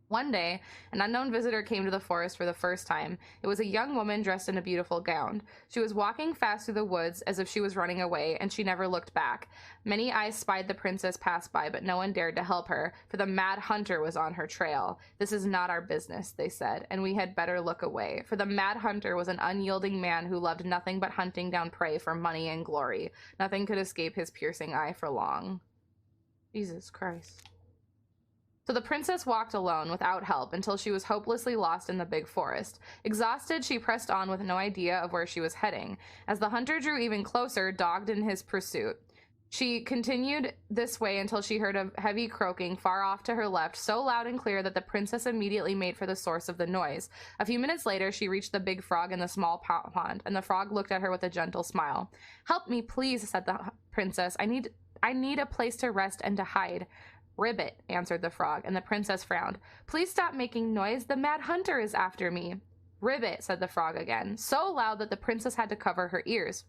One day, an unknown visitor came to the forest for the first time. It was a young woman dressed in a beautiful gown. She was walking fast through the woods as if she was running away, and she never looked back. Many eyes spied the princess pass by, but no one dared to help her, for the mad hunter was on her trail. This is not our business, they said, and we had better look away, for the mad hunter was an unyielding man who loved nothing but hunting down prey for money and glory. Nothing could escape his piercing eye for long. Jesus Christ. So the princess walked alone, without help, until she was hopelessly lost in the big forest. Exhausted, she pressed on with no idea of where she was heading. As the hunter drew even closer, dogged in his pursuit, she continued this way until she heard a heavy croaking far off to her left, so loud and clear that the princess immediately made for the source of the noise. A few minutes later, she reached the big frog in the small pond, and the frog looked at her with a gentle smile. "Help me, please," said the princess. I need a place to rest and to hide." "Ribbit," answered the frog, and the princess frowned. "Please stop making noise. The mad hunter is after me." "Ribbit," said the frog again, so loud that the princess had to cover her ears.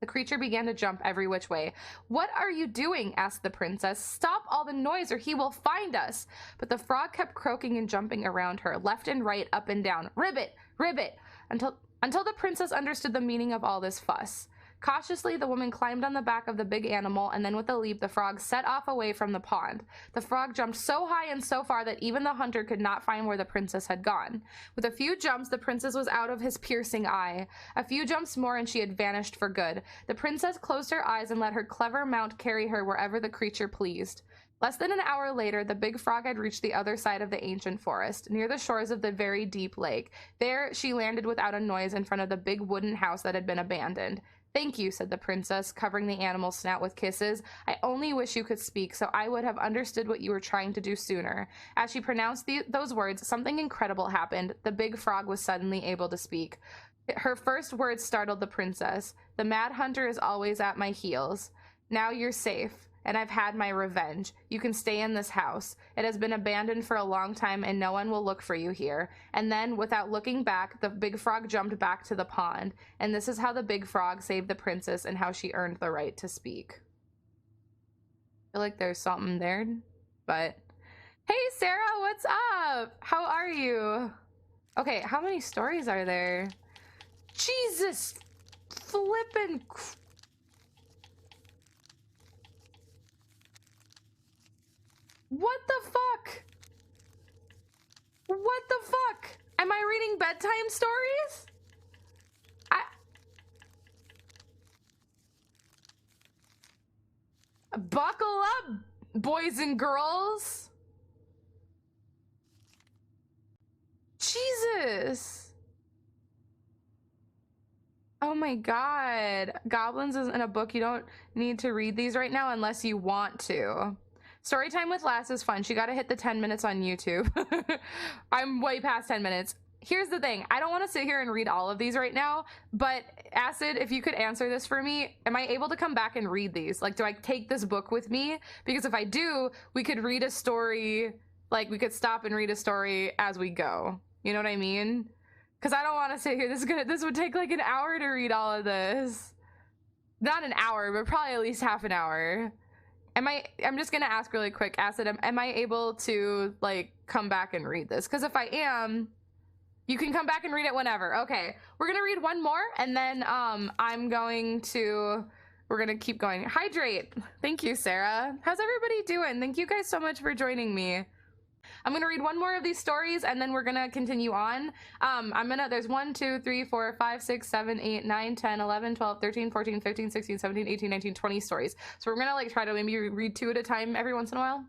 The creature began to jump every which way. "What are you doing?" asked the princess. "Stop all the noise or he will find us." But the frog kept croaking and jumping around her, left and right, up and down. "Ribbit! Ribbit!" until the princess understood the meaning of all this fuss. Cautiously, the woman climbed on the back of the big animal, and then with a leap, the frog set off away from the pond. The frog jumped so high and so far that even the hunter could not find where the princess had gone. With a few jumps, the princess was out of his piercing eye. A few jumps more, and she had vanished for good. The princess closed her eyes and let her clever mount carry her wherever the creature pleased. Less than an hour later, the big frog had reached the other side of the ancient forest, near the shores of the very deep lake. There, she landed without a noise in front of the big wooden house that had been abandoned. "Thank you," said the princess, covering the animal's snout with kisses. "I only wish you could speak, so I would have understood what you were trying to do sooner." As she pronounced those words, something incredible happened. The big frog was suddenly able to speak. Her first words startled the princess. "The mad hunter is always at my heels. Now you're safe, and I've had my revenge. You can stay in this house. It has been abandoned for a long time, and no one will look for you here." And then, without looking back, the big frog jumped back to the pond. And this is how the big frog saved the princess and how she earned the right to speak. I feel like there's something there, but... Hey, Sarah, what's up? How are you? Okay, how many stories are there? Jesus flippin'... What the fuck? What the fuck? Am I reading bedtime stories? Buckle up, boys and girls. Jesus. Oh my god. Goblins isn't a book. You don't need to read these right now unless you want to. Storytime with Lass is fun. She got to hit the 10 minutes on YouTube. I'm way past 10 minutes. Here's the thing. I don't want to sit here and read all of these right now, but Acid, if you could answer this for me, am I able to come back and read these? Like, do I take this book with me? Because if I do, we could read a story, like we could stop and read a story as we go. You know what I mean? Because I don't want to sit here. This would take like an hour to read all of this. Not an hour, but probably at least half an hour. I'm just gonna ask really quick, Acid, am I able to like come back and read this? Because if I am, you can come back and read it whenever. Okay, we're gonna read one more and then we're gonna keep going. Hydrate. Thank you, Sarah. How's everybody doing? Thank you guys so much for joining me. I'm gonna read one more of these stories and then we're gonna continue on. There's 1, 2, 3, 4, 5, 6, 7, 8, 9, 10, 11, 12, 13, 14, 15, 16, 17, 18, 19, 20 stories. So we're gonna like try to maybe read 2 at a time every once in a while.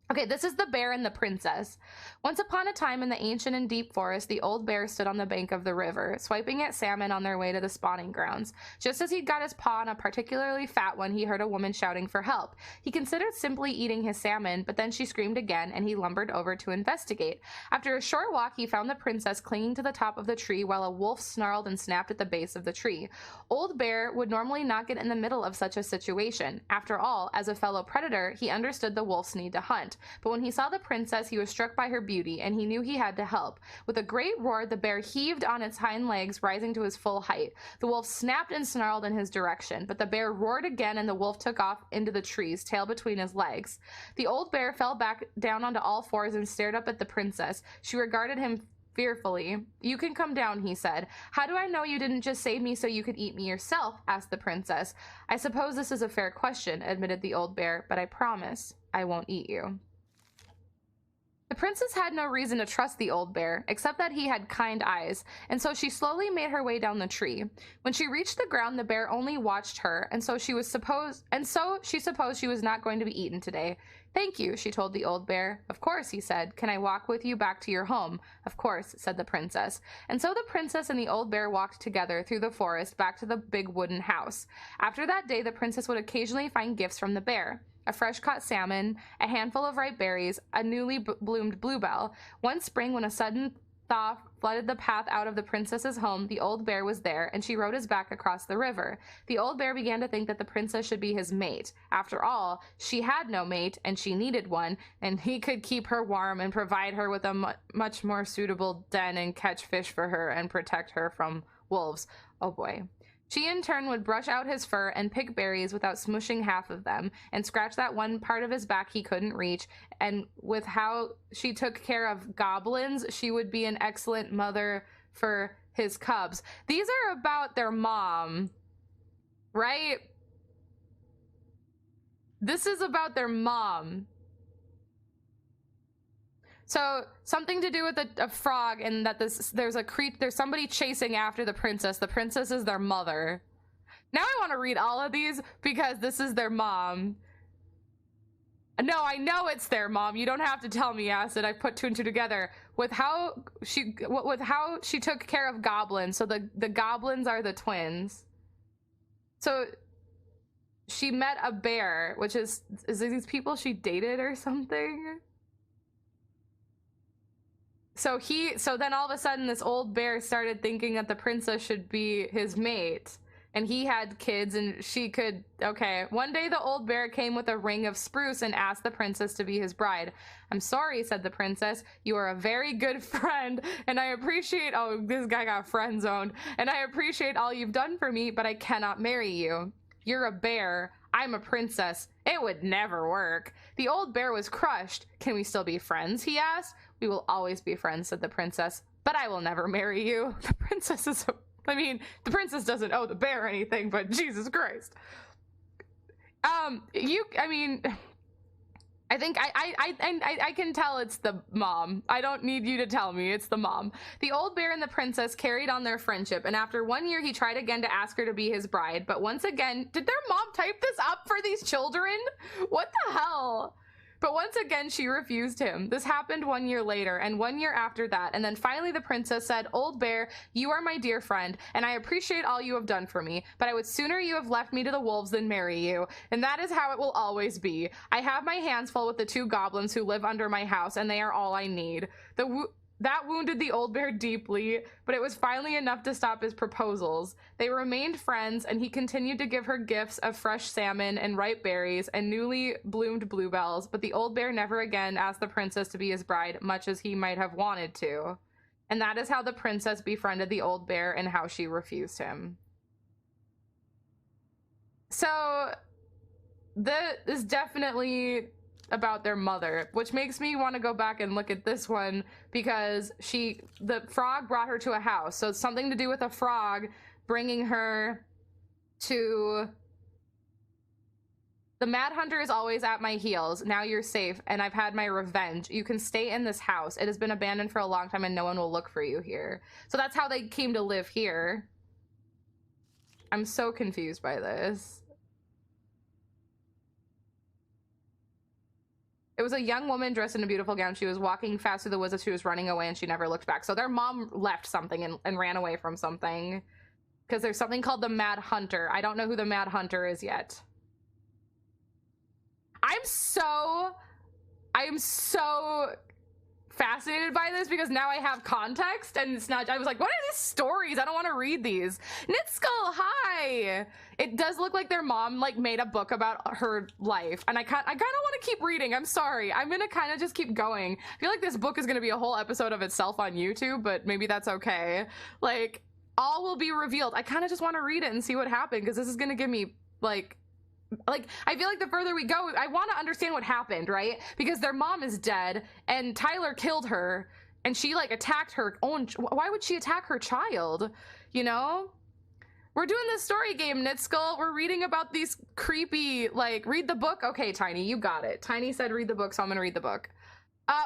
Okay, this is The Bear and the Princess. Once upon a time in the ancient and deep forest, the old bear stood on the bank of the river, swiping at salmon on their way to the spawning grounds. Just as he'd got his paw on a particularly fat one, he heard a woman shouting for help. He considered simply eating his salmon, but then she screamed again, and he lumbered over to investigate. After a short walk, he found the princess clinging to the top of the tree while a wolf snarled and snapped at the base of the tree. Old Bear would normally not get in the middle of such a situation. After all, as a fellow predator, he understood the wolf's need to hunt. But when he saw the princess, he was struck by her beauty, and he knew he had to help. With a great roar, the bear heaved on its hind legs, rising to his full height. The wolf snapped and snarled in his direction, but the bear roared again, and the wolf took off into the trees, tail between his legs. The old bear fell back down onto all fours and stared up at the princess. She regarded him fearfully. "You can come down," he said. "How do I know you didn't just save me so you could eat me yourself?" asked the princess. "I suppose this is a fair question," admitted the old bear, "but I promise I won't eat you." The princess had no reason to trust the old bear, except that he had kind eyes, and so she slowly made her way down the tree. When she reached the ground, the bear only watched her, and so she supposed she was not going to be eaten today. "Thank you," she told the old bear. "Of course," he said. "Can I walk with you back to your home?" "Of course," said the princess. And so the princess and the old bear walked together through the forest back to the big wooden house. After that day, the princess would occasionally find gifts from the bear. A fresh-caught salmon, a handful of ripe berries, a newly bloomed bluebell. One spring, when a sudden thaw flooded the path out of the princess's home, the old bear was there, and she rode his back across the river. The old bear began to think that the princess should be his mate. After all, she had no mate, and she needed one, and he could keep her warm and provide her with a much more suitable den and catch fish for her and protect her from wolves. Oh boy. She in turn would brush out his fur and pick berries without smushing half of them, and scratch that one part of his back he couldn't reach, and with how she took care of goblins, she would be an excellent mother for his cubs. These are about their mom, right? This is about their mom. So something to do with a frog, and that there's somebody chasing after the princess. The princess is their mother. Now I want to read all of these because this is their mom. No, I know it's there, Mom. You don't have to tell me, Acid. I put 2 and 2 together with how she took care of goblins. So the goblins are the twins. So she met a bear, which is these people she dated or something? So then all of a sudden this old bear started thinking that the princess should be his mate. And he had kids and she could, okay. One day the old bear came with a ring of spruce and asked the princess to be his bride. I'm sorry, said the princess. You are a very good friend and I appreciate, oh, this guy got friend zoned. And I appreciate all you've done for me, but I cannot marry you. You're a bear. I'm a princess. It would never work. The old bear was crushed. Can we still be friends? He asked. We will always be friends, said the princess, but I will never marry you. The princess the princess doesn't owe the bear anything, but Jesus Christ. I think I can tell it's the mom. I don't need you to tell me, it's the mom. The old bear and the princess carried on their friendship, and after 1 year he tried again to ask her to be his bride, but once again, did their mom type this up for these children? What the hell? But once again, she refused him. This happened 1 year later, and 1 year after that, and then finally the princess said, Old bear, you are my dear friend, and I appreciate all you have done for me, but I would sooner you have left me to the wolves than marry you, and that is how it will always be. I have my hands full with the 2 goblins who live under my house, and they are all I need. That wounded the old bear deeply, but it was finally enough to stop his proposals. They remained friends, and he continued to give her gifts of fresh salmon and ripe berries and newly bloomed bluebells, but the old bear never again asked the princess to be his bride, much as he might have wanted to. And that is how the princess befriended the old bear and how she refused him. So, that is definitely about their mother, which makes me want to go back and look at this one because the frog brought her to a house, so it's something to do with a frog bringing her to the Mad Hunter is always at my heels. Now you're safe and I've had my revenge. You can stay in this house. It has been abandoned for a long time and no one will look for you here. So that's how they came to live here. I'm so confused by this. It was a young woman dressed in a beautiful gown. She was walking fast through the woods as she was running away and she never looked back. So their mom left something and ran away from something. Because there's something called the Mad Hunter. I don't know who the Mad Hunter is yet. I am so fascinated by this because now I have context and it's not, I was like, what are these stories? I don't want to read these. Nitskull, hi! It does look like their mom like made a book about her life and I kind of want to keep reading. I'm sorry. I'm gonna kind of just keep going. I feel like this book is gonna be a whole episode of itself on YouTube, but maybe that's okay. Like, all will be revealed. I kind of just want to read it and see what happened because this is gonna give me like I feel like the further we go, I want to understand what happened, right? Because their mom is dead and Tyler killed her and she like attacked her own, why would she attack her child? You know? We're doing this story game, Nitskull. We're reading about these creepy, like, read the book. Okay, Tiny, you got it. Tiny said read the book, so I'm gonna read the book.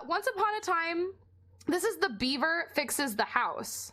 Once upon a time, this is the beaver fixes the house.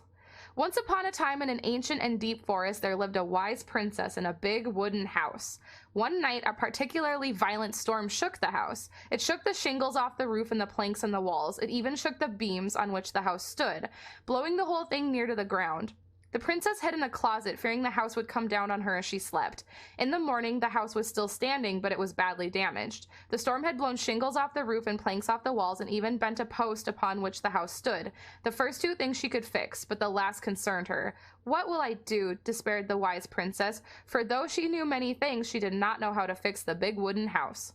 Once upon a time in an ancient and deep forest, there lived a wise princess in a big wooden house. One night, a particularly violent storm shook the house. It shook the shingles off the roof and the planks in the walls. It even shook the beams on which the house stood, blowing the whole thing near to the ground. The princess hid in a closet, fearing the house would come down on her as she slept. In the morning, the house was still standing, but it was badly damaged. The storm had blown shingles off the roof and planks off the walls and even bent a post upon which the house stood. The first 2 things she could fix, but the last concerned her. What will I do? Despaired the wise princess, for though she knew many things, she did not know how to fix the big wooden house.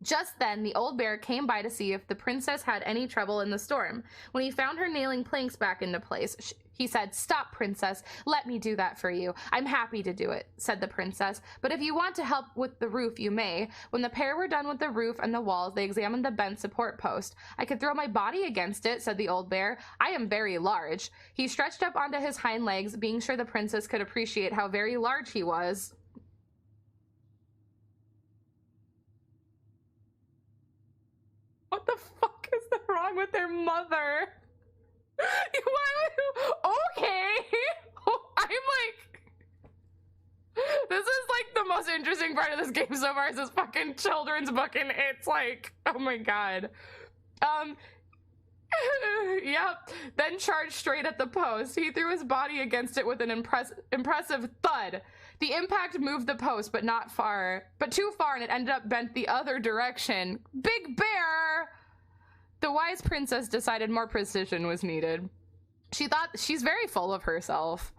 Just then, the old bear came by to see if the princess had any trouble in the storm. When he found her nailing planks back into place, he said, "Stop, princess. Let me do that for you. I'm happy to do it," said the princess. "But if you want to help with the roof, you may." When the pair were done with the roof and the walls, they examined the bent support post. "I could throw my body against it," said the old bear. "I am very large." He stretched up onto his hind legs, being sure the princess could appreciate how very large he was. What the fuck is wrong with their mother? Okay. I'm like, this is like the most interesting part of this game so far is this fucking children's book, and it's like, oh my god. Yep. Then charged straight at the post. He threw his body against it with an impressive thud. The impact moved the post, but too far, and it ended up bent the other direction. Big Bear! The wise princess decided more precision was needed. She thought she's very full of herself.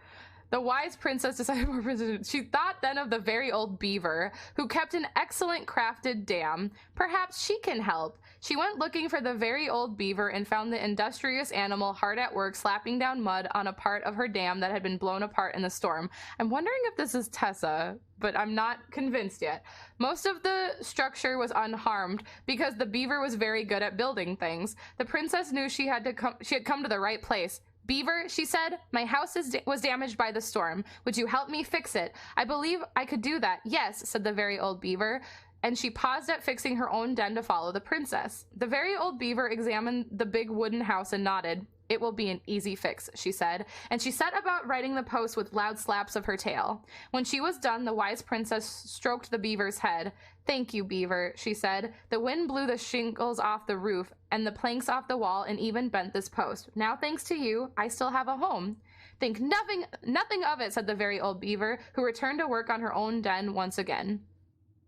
The wise princess decided more precision. She thought then of the very old beaver, who kept an excellent crafted dam. Perhaps she can help. She went looking for the very old beaver and found the industrious animal hard at work slapping down mud on a part of her dam that had been blown apart in the storm. I'm wondering if this is Tessa, but I'm not convinced yet. Most of the structure was unharmed because the beaver was very good at building things. The princess knew she had come to the right place. Beaver, she said, my house was damaged by the storm. Would you help me fix it? I believe I could do that. Yes, said the very old beaver. And she paused at fixing her own den to follow the princess. The very old beaver examined the big wooden house and nodded. It will be an easy fix, she said, and she set about writing the post with loud slaps of her tail. When she was done, the wise princess stroked the beaver's head. Thank you, beaver, she said. The wind blew the shingles off the roof and the planks off the wall and even bent this post. Now, thanks to you, I still have a home. Think nothing of it, said the very old beaver, who returned to work on her own den once again.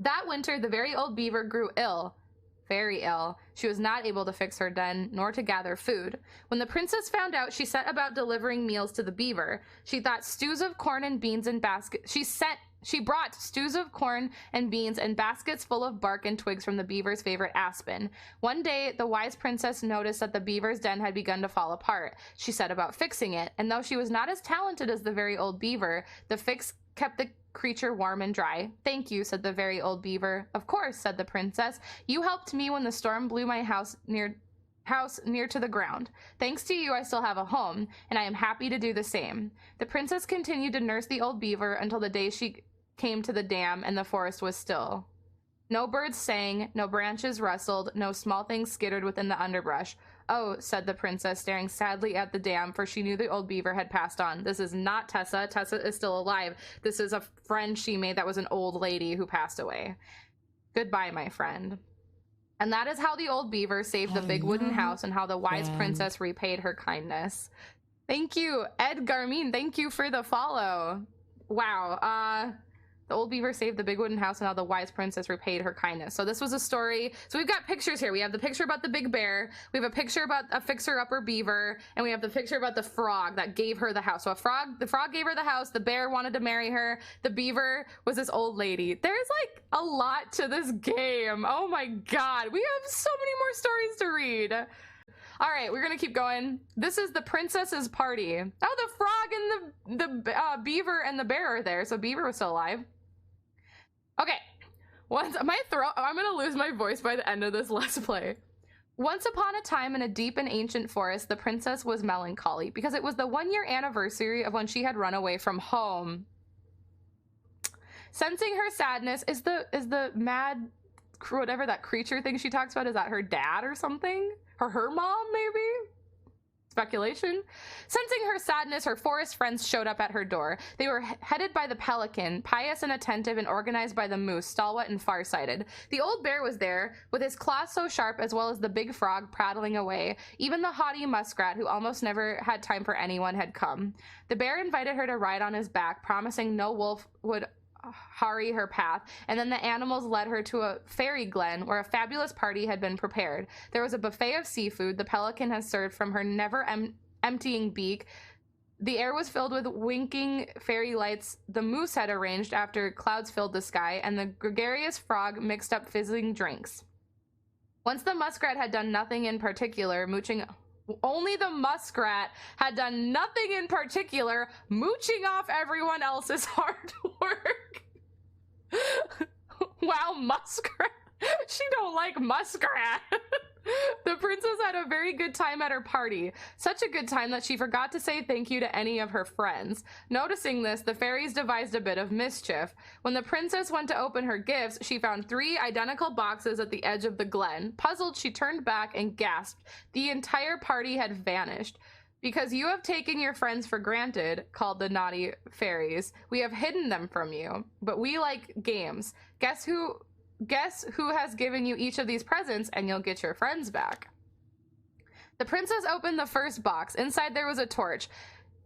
That winter, the very old beaver grew ill. Very ill. She was not able to fix her den, nor to gather food. When the princess found out, she set about delivering meals to the beaver. She thought stews of corn and beans in baskets. She brought stews of corn and beans and baskets full of bark and twigs from the beaver's favorite aspen. One day, the wise princess noticed that the beaver's den had begun to fall apart. She set about fixing it, and though she was not as talented as the very old beaver, the fix kept the creature warm and dry. Thank you, said the very old beaver. Of course, said the princess. You helped me when the storm blew my house near to the ground. Thanks to you, I still have a home, and I am happy to do the same. The princess continued to nurse the old beaver until the day she came to the dam and the forest was still. No birds sang, no branches rustled, no small things skittered within the underbrush. Oh, said the princess, staring sadly at the dam, for she knew the old beaver had passed on. This is not Tessa. Tessa is still alive. This is a friend she made that was an old lady who passed away. Goodbye, my friend. And that is how the old beaver saved the big wooden house and how the wise princess repaid her kindness. Thank you, Ed Garmin. Thank you for the follow. Wow. The old beaver saved the big wooden house and how the wise princess repaid her kindness. So this was a story. So we've got pictures here. We have the picture about the big bear. We have a picture about a fixer-upper beaver. And we have the picture about the frog that gave her the house. So the frog gave her the house. The bear wanted to marry her. The beaver was this old lady. There's like a lot to this game. Oh my god. We have so many more stories to read. All right, we're gonna keep going. This is the princess's party. Oh, the frog and the beaver and the bear are there. So beaver was still alive. Okay, I'm gonna lose my voice by the end of this Let's Play. Once upon a time in a deep and ancient forest, the princess was melancholy because it was the 1-year anniversary of when she had run away from home. Sensing her sadness, is the mad, whatever that creature thing she talks about, is that her dad or something? Or her mom, maybe? Speculation. Sensing her sadness, her forest friends showed up at her door. They were headed by the pelican, pious and attentive, and organized by the moose, stalwart and farsighted. The old bear was there, with his claws so sharp, as well as the big frog prattling away. Even the haughty muskrat, who almost never had time for anyone, had come. The bear invited her to ride on his back, promising no wolf would harry her path, and then the animals led her to a fairy glen where a fabulous party had been prepared. There was a buffet of seafood the pelican had served from her never emptying beak. The air was filled with winking fairy lights the moose had arranged after clouds filled the sky, and the gregarious frog mixed up fizzling drinks. Once the muskrat had done nothing in particular, only the muskrat had done nothing in particular, mooching off everyone else's hard work. Wow, muskrat. She don't like muskrat. The princess had a very good time at her party. Such a good time that she forgot to say thank you to any of her friends. Noticing this, the fairies devised a bit of mischief. When the princess went to open her gifts, she found 3 identical boxes at the edge of the glen. Puzzled, she turned back and gasped. The entire party had vanished. Because you have taken your friends for granted, called the naughty fairies. We have hidden them from you, but we like games. Guess who has given you each of these presents, and you'll get your friends back. The princess opened the first box. Inside there was a torch,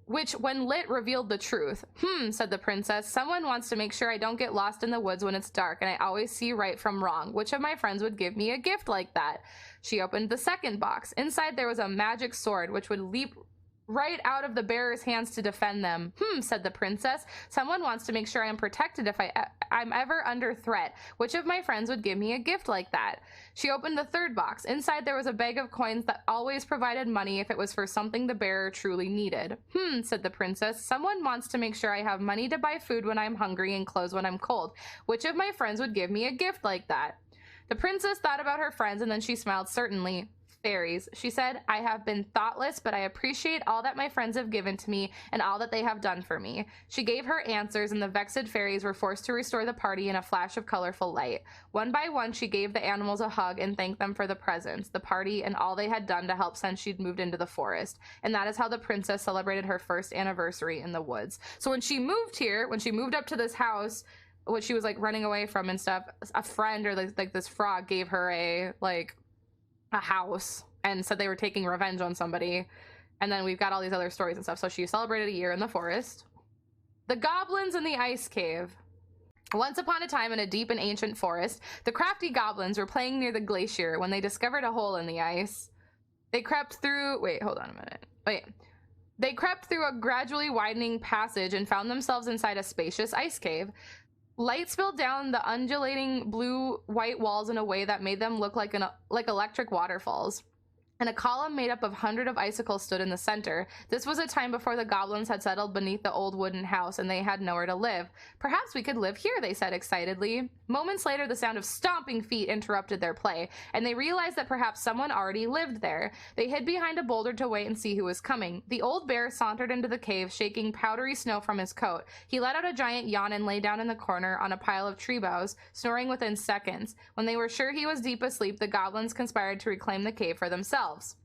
which when lit revealed the truth. Said the princess. Someone wants to make sure I don't get lost in the woods when it's dark and I always see right from wrong. Which of my friends would give me a gift like that? She opened the second box. Inside there was a magic sword, which would leap right out of the bearer's hands to defend them. Said the princess. Someone wants to make sure I am protected if I'm ever under threat. Which of my friends would give me a gift like that? She opened the third box. Inside there was a bag of coins that always provided money if it was for something the bearer truly needed. Said the princess. Someone wants to make sure I have money to buy food when I'm hungry and clothes when I'm cold. Which of my friends would give me a gift like that? The princess thought about her friends and then she smiled. Certainly. Fairies. She said, I have been thoughtless, but I appreciate all that my friends have given to me and all that they have done for me. She gave her answers, and the vexed fairies were forced to restore the party in a flash of colorful light. One by one, she gave the animals a hug and thanked them for the presents, the party, and all they had done to help since she'd moved into the forest. And that is how the princess celebrated her first anniversary in the woods. So when she moved here, when she moved up to this house, what she was like running away from and stuff, a friend or like this frog gave her a house and said they were taking revenge on somebody. And then we've got all these other stories and stuff. So she celebrated a year in the forest. The goblins in the ice cave. Once upon a time in a deep and ancient forest, the crafty goblins were playing near the glacier when they discovered a hole in the ice. They crept through... They crept through a gradually widening passage and found themselves inside a spacious ice cave. Light spilled down the undulating blue-white walls in a way that made them look like electric waterfalls. And a column made up of hundreds of icicles stood in the center. This was a time before the goblins had settled beneath the old wooden house and they had nowhere to live. Perhaps we could live here, they said excitedly. Moments later, the sound of stomping feet interrupted their play, and they realized that perhaps someone already lived there. They hid behind a boulder to wait and see who was coming. The old bear sauntered into the cave, shaking powdery snow from his coat. He let out a giant yawn and lay down in the corner on a pile of tree boughs, snoring within seconds. When they were sure he was deep asleep, the goblins conspired to reclaim the cave for themselves.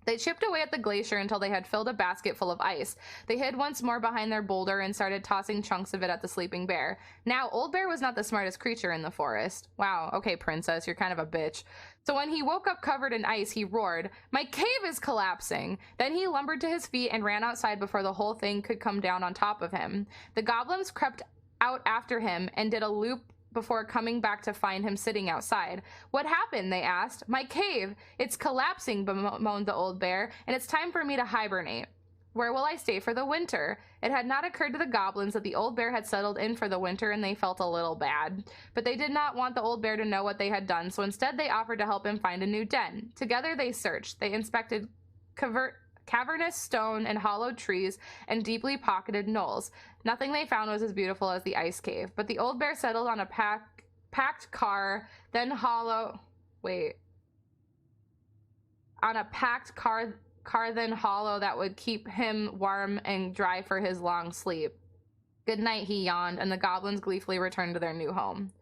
They chipped away at the glacier until they had filled a basket full of ice. They hid once more behind their boulder and started tossing chunks of it at the sleeping bear. Now, Old Bear was not the smartest creature in the forest. Wow, okay, princess, you're kind of a bitch. So when he woke up covered in ice, he roared, "My cave is collapsing!" Then he lumbered to his feet and ran outside before the whole thing could come down on top of him. The goblins crept out after him and did a loop before coming back to find him sitting outside. "What happened?" they asked. "My cave. It's collapsing," bemoaned the old bear, "and it's time for me to hibernate. Where will I stay for the winter?" It had not occurred to the goblins that the old bear had settled in for the winter, and they felt a little bad. But they did not want the old bear to know what they had done, so instead they offered to help him find a new den. Together they searched. They inspected cavernous stone and hollowed trees and deeply pocketed knolls. Nothing they found was as beautiful as the ice cave, but the old bear settled on a packed car, then hollow that would keep him warm and dry for his long sleep. "Good night," he yawned, and the goblins gleefully returned to their new home.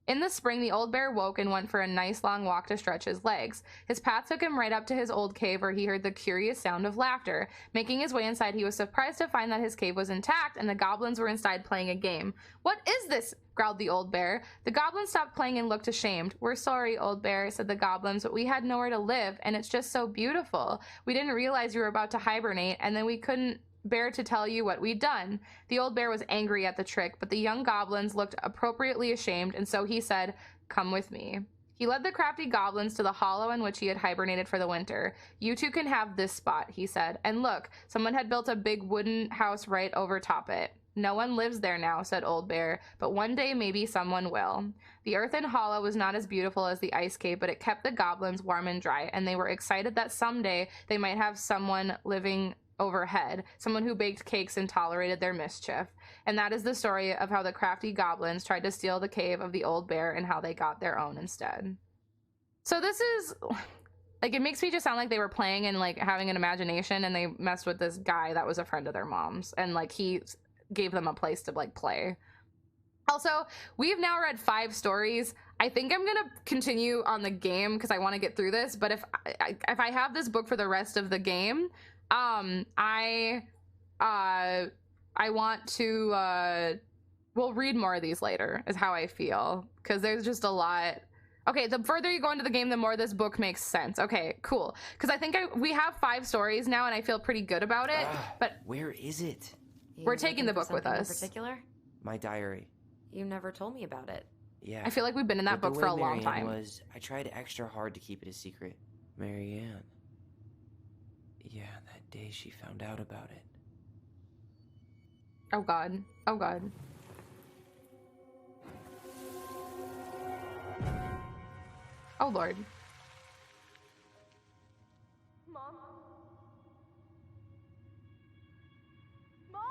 In the spring, the old bear woke and went for a nice long walk to stretch his legs. His path took him right up to his old cave, where he heard the curious sound of laughter. Making his way inside, he was surprised to find that his cave was intact and the goblins were inside playing a game. "What is this?" growled the old bear. The goblins stopped playing and looked ashamed. "We're sorry, old bear," said the goblins, "but we had nowhere to live, and it's just so beautiful. We didn't realize you were about to hibernate, and then we couldn't bear to tell you what we'd done." The old bear was angry at the trick, but the young goblins looked appropriately ashamed, and so he said, "Come with me." He led the crafty goblins to the hollow in which he had hibernated for the winter. "You two can have this spot," he said. "And look, someone had built a big wooden house right over top it." "No one lives there now," said Old Bear, "but one day maybe someone will." The earthen hollow was not as beautiful as the ice cave, but it kept the goblins warm and dry, and they were excited that someday they might have someone living overhead, someone who baked cakes and tolerated their mischief. And that is the story of how the crafty goblins tried to steal the cave of the old bear and how they got their own instead. So this is, like, it makes me just sound like they were playing and, like, having an imagination, and they messed with this guy that was a friend of their mom's, and, like, he gave them a place to, like, play. Also, we've now read 5 stories. I think I'm gonna continue on the game because I want to get through this, but if I have this book for the rest of the game, I want to we'll read more of these later is how I feel, because there's just a lot. Okay, the further you go into the game, the more this book makes sense. Okay, cool. Because I think we have 5 stories now, and I feel pretty good about it. But where is it? we're taking the book with us. In particular? My diary. You never told me about it. Yeah. I feel like we've been in that book for a long time. I tried extra hard to keep it a secret. Marianne. Yeah, that day she found out about it. Oh god. Oh god. Oh lord. Mom? Mom!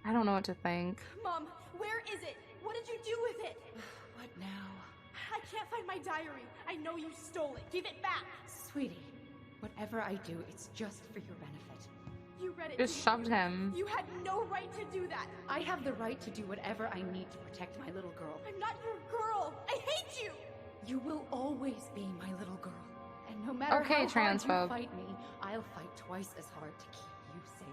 I don't know what to think. Mom, where is it? What did you do with it? What now? I can't find my diary. I know you stole it. Give it back. Sweetie, whatever I do, it's just for your benefit. You read it. Just shoved him. You had no right to do that. I have the right to do whatever I need to protect my little girl. I'm not your girl. I hate you. You will always be my little girl. And no matter Okay, how hard transphobe. you fight me, I'll fight twice as hard to keep you safe.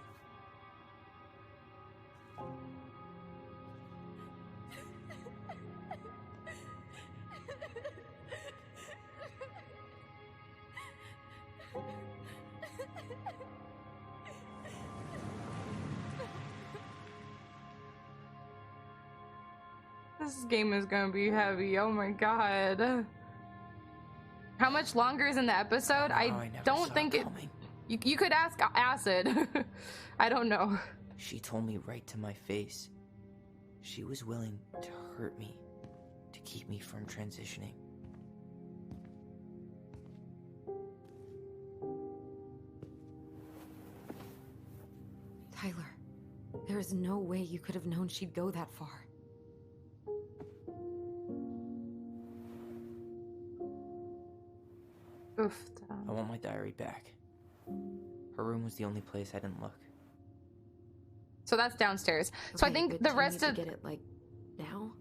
This game is gonna be heavy. Oh my god. How much longer is in the episode? I never don't saw think it. coming. You could ask Acid. I don't know. She told me right to my face. She was willing to hurt me to keep me from transitioning. Tyler, there is no way you could have known she'd go that far. Oof. I want my diary back. Her room was the only place I didn't look. So that's downstairs. So I Okay, think but the do you rest need of to get it like now.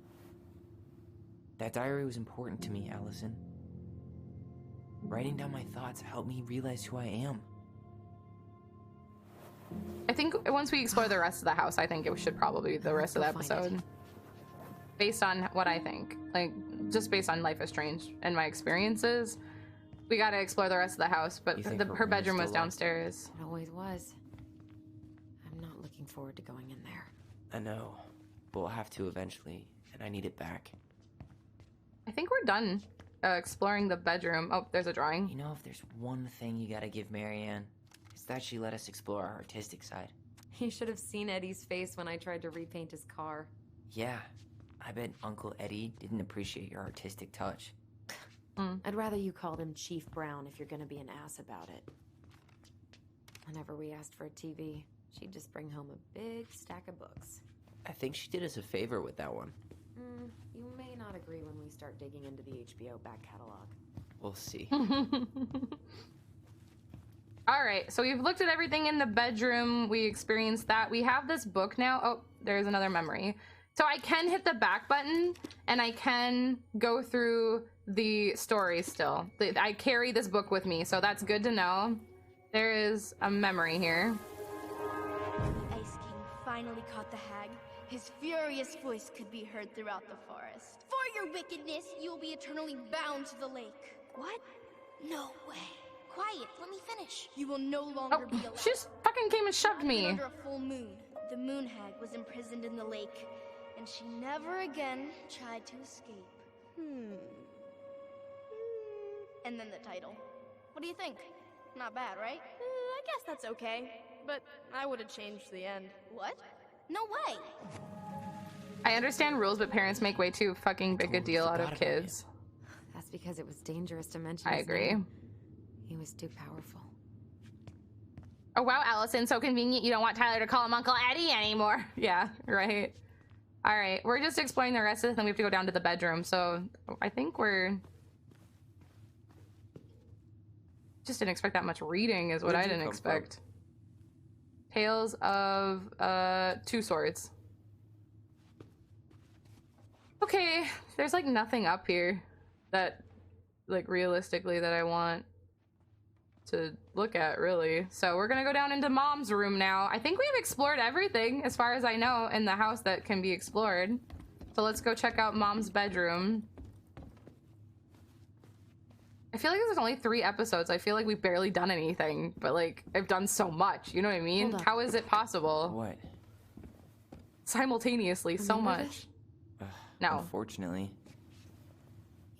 That diary was important to me, Allison. Writing down my thoughts helped me realize who I am. I think once we explore the rest of the house, I think it should probably be the rest of the Let's go find episode. Based on what I think, like just based on Life is Strange and my experiences, we got to explore the rest of the house. But You think her her room is bedroom was still locked? downstairs. It always was. I'm not looking forward to going in there. I know, but we'll have to eventually, and I need it back. I think we're done exploring the bedroom. Oh, there's a drawing. You know, if there's one thing you gotta give Marianne, it's that she let us explore our artistic side. You should have seen Eddie's face when I tried to repaint his car. Yeah, I bet Uncle Eddie didn't appreciate your artistic touch. I'd rather you called him Chief Brown if you're gonna be an ass about it. Whenever we asked for a TV, she'd just bring home a big stack of books. I think she did us a favor with that one. You may not agree when we start digging into the HBO back catalog. We'll see. All right, so we've looked at everything in the bedroom. We experienced that. We have this book now. Oh, there's another memory. So I can hit the back button and I can go through the story still. I carry this book with me, so that's good to know. There is a memory here. The Ice King finally caught the hag. His furious voice could be heard throughout the forest. For your wickedness, you will be eternally bound to the lake. What? No way. Quiet, let me finish. You will no longer be Oh, allowed. she just fucking came and shoved Even me. under a full moon, the moon hag was imprisoned in the lake, and she never again tried to escape. And then the title. What do you think? Not bad, right? I guess that's okay. But I would have changed the end. What? No way. I understand rules, but parents make way too fucking big a Totally deal out forgot of about kids. That's because it was dangerous to mention I his agree. name. He was too powerful. Oh wow, Allison, so convenient you don't want Tyler to call him Uncle Eddie anymore. Yeah, right. All right, we're just exploring the rest of it, then we have to go down to the bedroom. So I think we're... Just didn't expect that much reading is what I Where'd you didn't come from? expect. Tales of Two Swords. Okay, there's like nothing up here that like realistically that I want to look at, really. So we're gonna go down into Mom's room now. I think we've explored everything as far as I know in the house that can be explored. So let's go check out Mom's bedroom. I feel like this is only 3 episodes. I feel like we've barely done anything, but like I've done so much, you know what I mean? Hold up. How is it possible? What? Simultaneously, so Remember much. this? No. Unfortunately.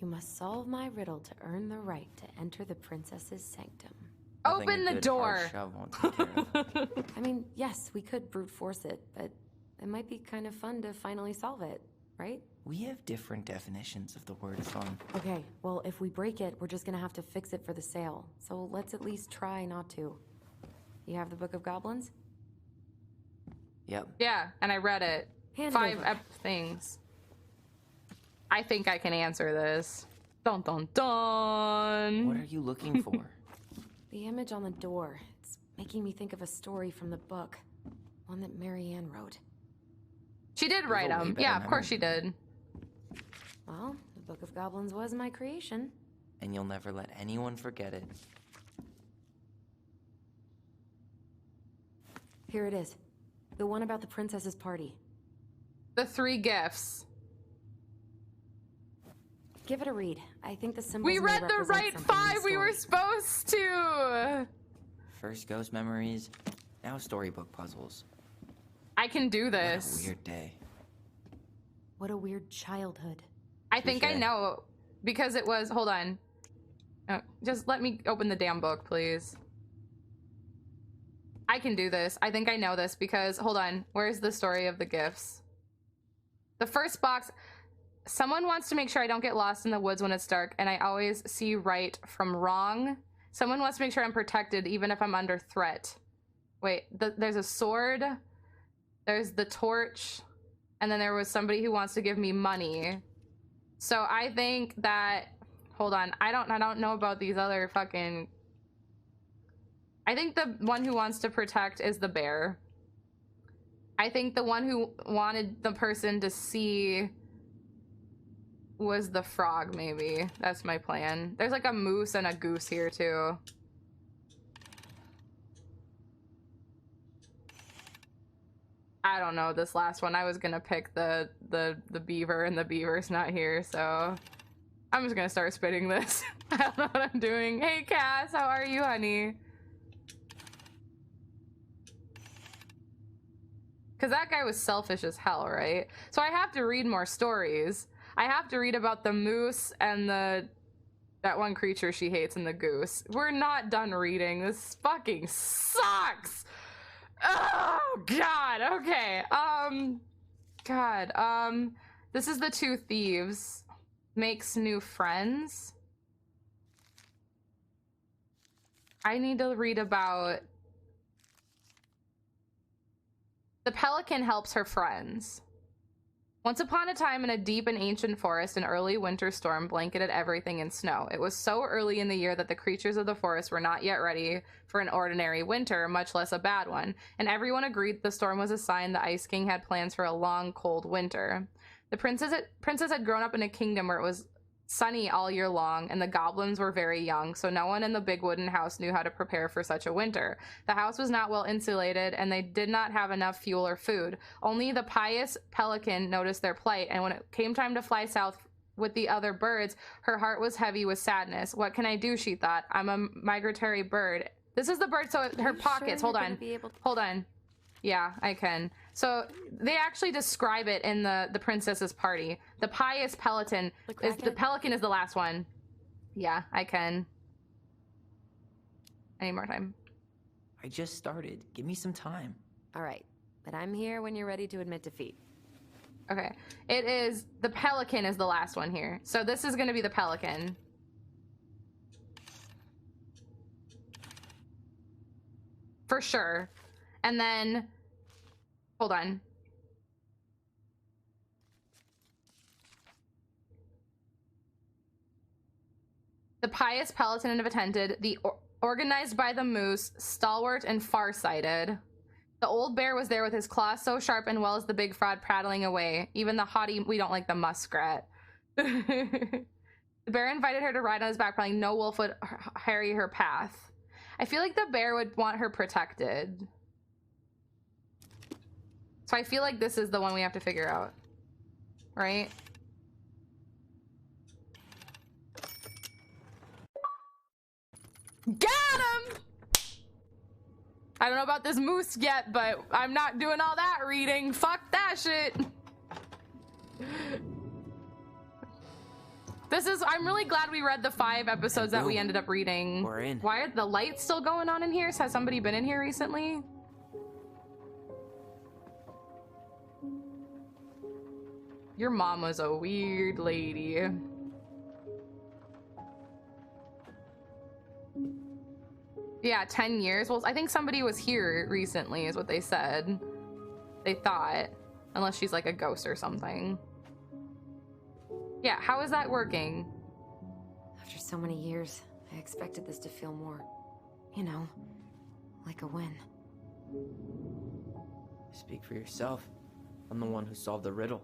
You must solve my riddle to earn the right to enter the princess's sanctum. Nothing Open a the good door. hard shove won't take care of. I mean, yes, we could brute force it, but it might be kind of fun to finally solve it, right? We have different definitions of the word fun. Okay, well, if we break it, we're just gonna have to fix it for the sale. So let's at least try not to. You have the Book of Goblins? Yep. Yeah, and I read it. Hand it 5 over. things. I think I can answer this. Dun dun dun. What are you looking for? The image on the door. It's making me think of a story from the book. One that Marianne wrote. She did have write a way them. better Yeah, of course memory. she did. Well, the Book of Goblins was my creation. And you'll never let anyone forget it. Here it is. The one about the princess's party. The 3 gifts. Give it a read. I think the symbols We may read the represent right something in the 5 we were story. supposed to. First ghost memories, now storybook puzzles. I can do What a this. weird day. What a weird childhood. I think I Touche. know because it was. Hold on. Oh, just let me open the damn book, please. I can do this. I think I know this because, hold on. Where's the story of the gifts? The first box. Someone wants to make sure I don't get lost in the woods when it's dark, and I always see right from wrong. Someone wants to make sure I'm protected even if I'm under threat. Wait, there's a sword. There's the torch. And then there was somebody who wants to give me money. So I think that, hold on, I don't know about these other fucking. I think the one who wants to protect is the bear. I think the one who wanted the person to see was the frog, maybe. That's my plan. There's like a moose and a goose here too. I don't know this last one. I was gonna pick the beaver, and the beaver's not here, so I'm just gonna start spitting this. I don't know what I'm doing. Hey Cass, how are you, honey? Because that guy was selfish as hell, right? So I have to read more stories. I have to read about the moose and that one creature she hates and the goose. We're not done reading. This fucking sucks. Oh God. Okay. God. This is the 2 thieves. Makes new friends. I need to read about. The pelican helps her friends. Once upon a time in a deep and ancient forest, an early winter storm blanketed everything in snow. It was so early in the year that the creatures of the forest were not yet ready for an ordinary winter, much less a bad one, and everyone agreed the storm was a sign the Ice King had plans for a long, cold winter. The princess had grown up in a kingdom where it was sunny all year long, and the goblins were very young, so no one in the big wooden house knew how to prepare for such a winter. The house was not well insulated, and they did not have enough fuel or food. Only the pious pelican noticed their plight, and when it came time to fly south with the other birds, her heart was heavy with sadness. What can I do, she thought. I'm a migratory bird. This is the bird, so her pockets, hold on. Hold on. Yeah, I can. So they actually describe it in the princess's party. The pious pelican is the pelican is the last one. Yeah, I can. I need more time. I just started. Give me some time. All right, but I'm here when you're ready to admit defeat. Okay. It is the pelican is the last one here. So this is going to be the pelican. For sure. And then hold on. The pious pelican have attended, the organized by the moose, stalwart and farsighted. The old bear was there with his claws so sharp and well as the big frog prattling away. Even the haughty, we don't like the muskrat. The bear invited her to ride on his back, probably no wolf would harry her path. I feel like the bear would want her protected. So I feel like this is the one we have to figure out. Right? Got him! I don't know about this moose yet, but I'm not doing all that reading. Fuck that shit. I'm really glad we read the 5 episodes that we ended up reading. We're in. Why are the lights still going on in here? Has somebody been in here recently? Your mom was a weird lady. Yeah, 10 years. Well, I think somebody was here recently is what they said. They thought. Unless she's like a ghost or something. Yeah, how is that working? After so many years, I expected this to feel more, you know, like a win. Speak for yourself. I'm the one who solved the riddle.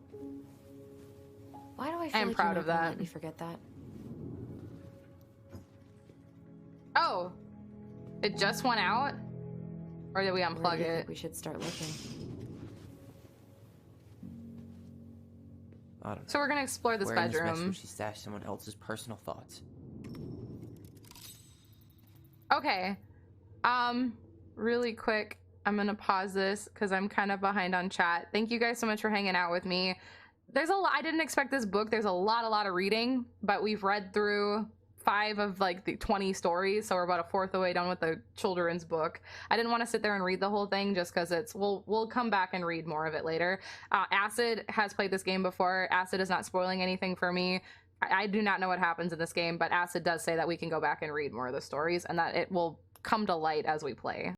Why do I feel I'm like proud you're of not gonna that. let me forget that? Oh, it just went out? Or did we Where unplug do you it? think we should start looking? I don't know. So we're gonna explore this Where in this mess bedroom. would she stash someone else's personal thoughts? Okay. Really quick, I'm gonna pause this because I'm kind of behind on chat. Thank you guys so much for hanging out with me. There's a lot. I didn't expect this book. There's a lot of reading, but we've read through 5 of like the 20 stories, so we're about a fourth of the way done with the children's book. I didn't want to sit there and read the whole thing just because we'll come back and read more of it later. Acid has played this game before. Acid is not spoiling anything for me. I do not know what happens in this game, but Acid does say that we can go back and read more of the stories and that it will come to light as we play.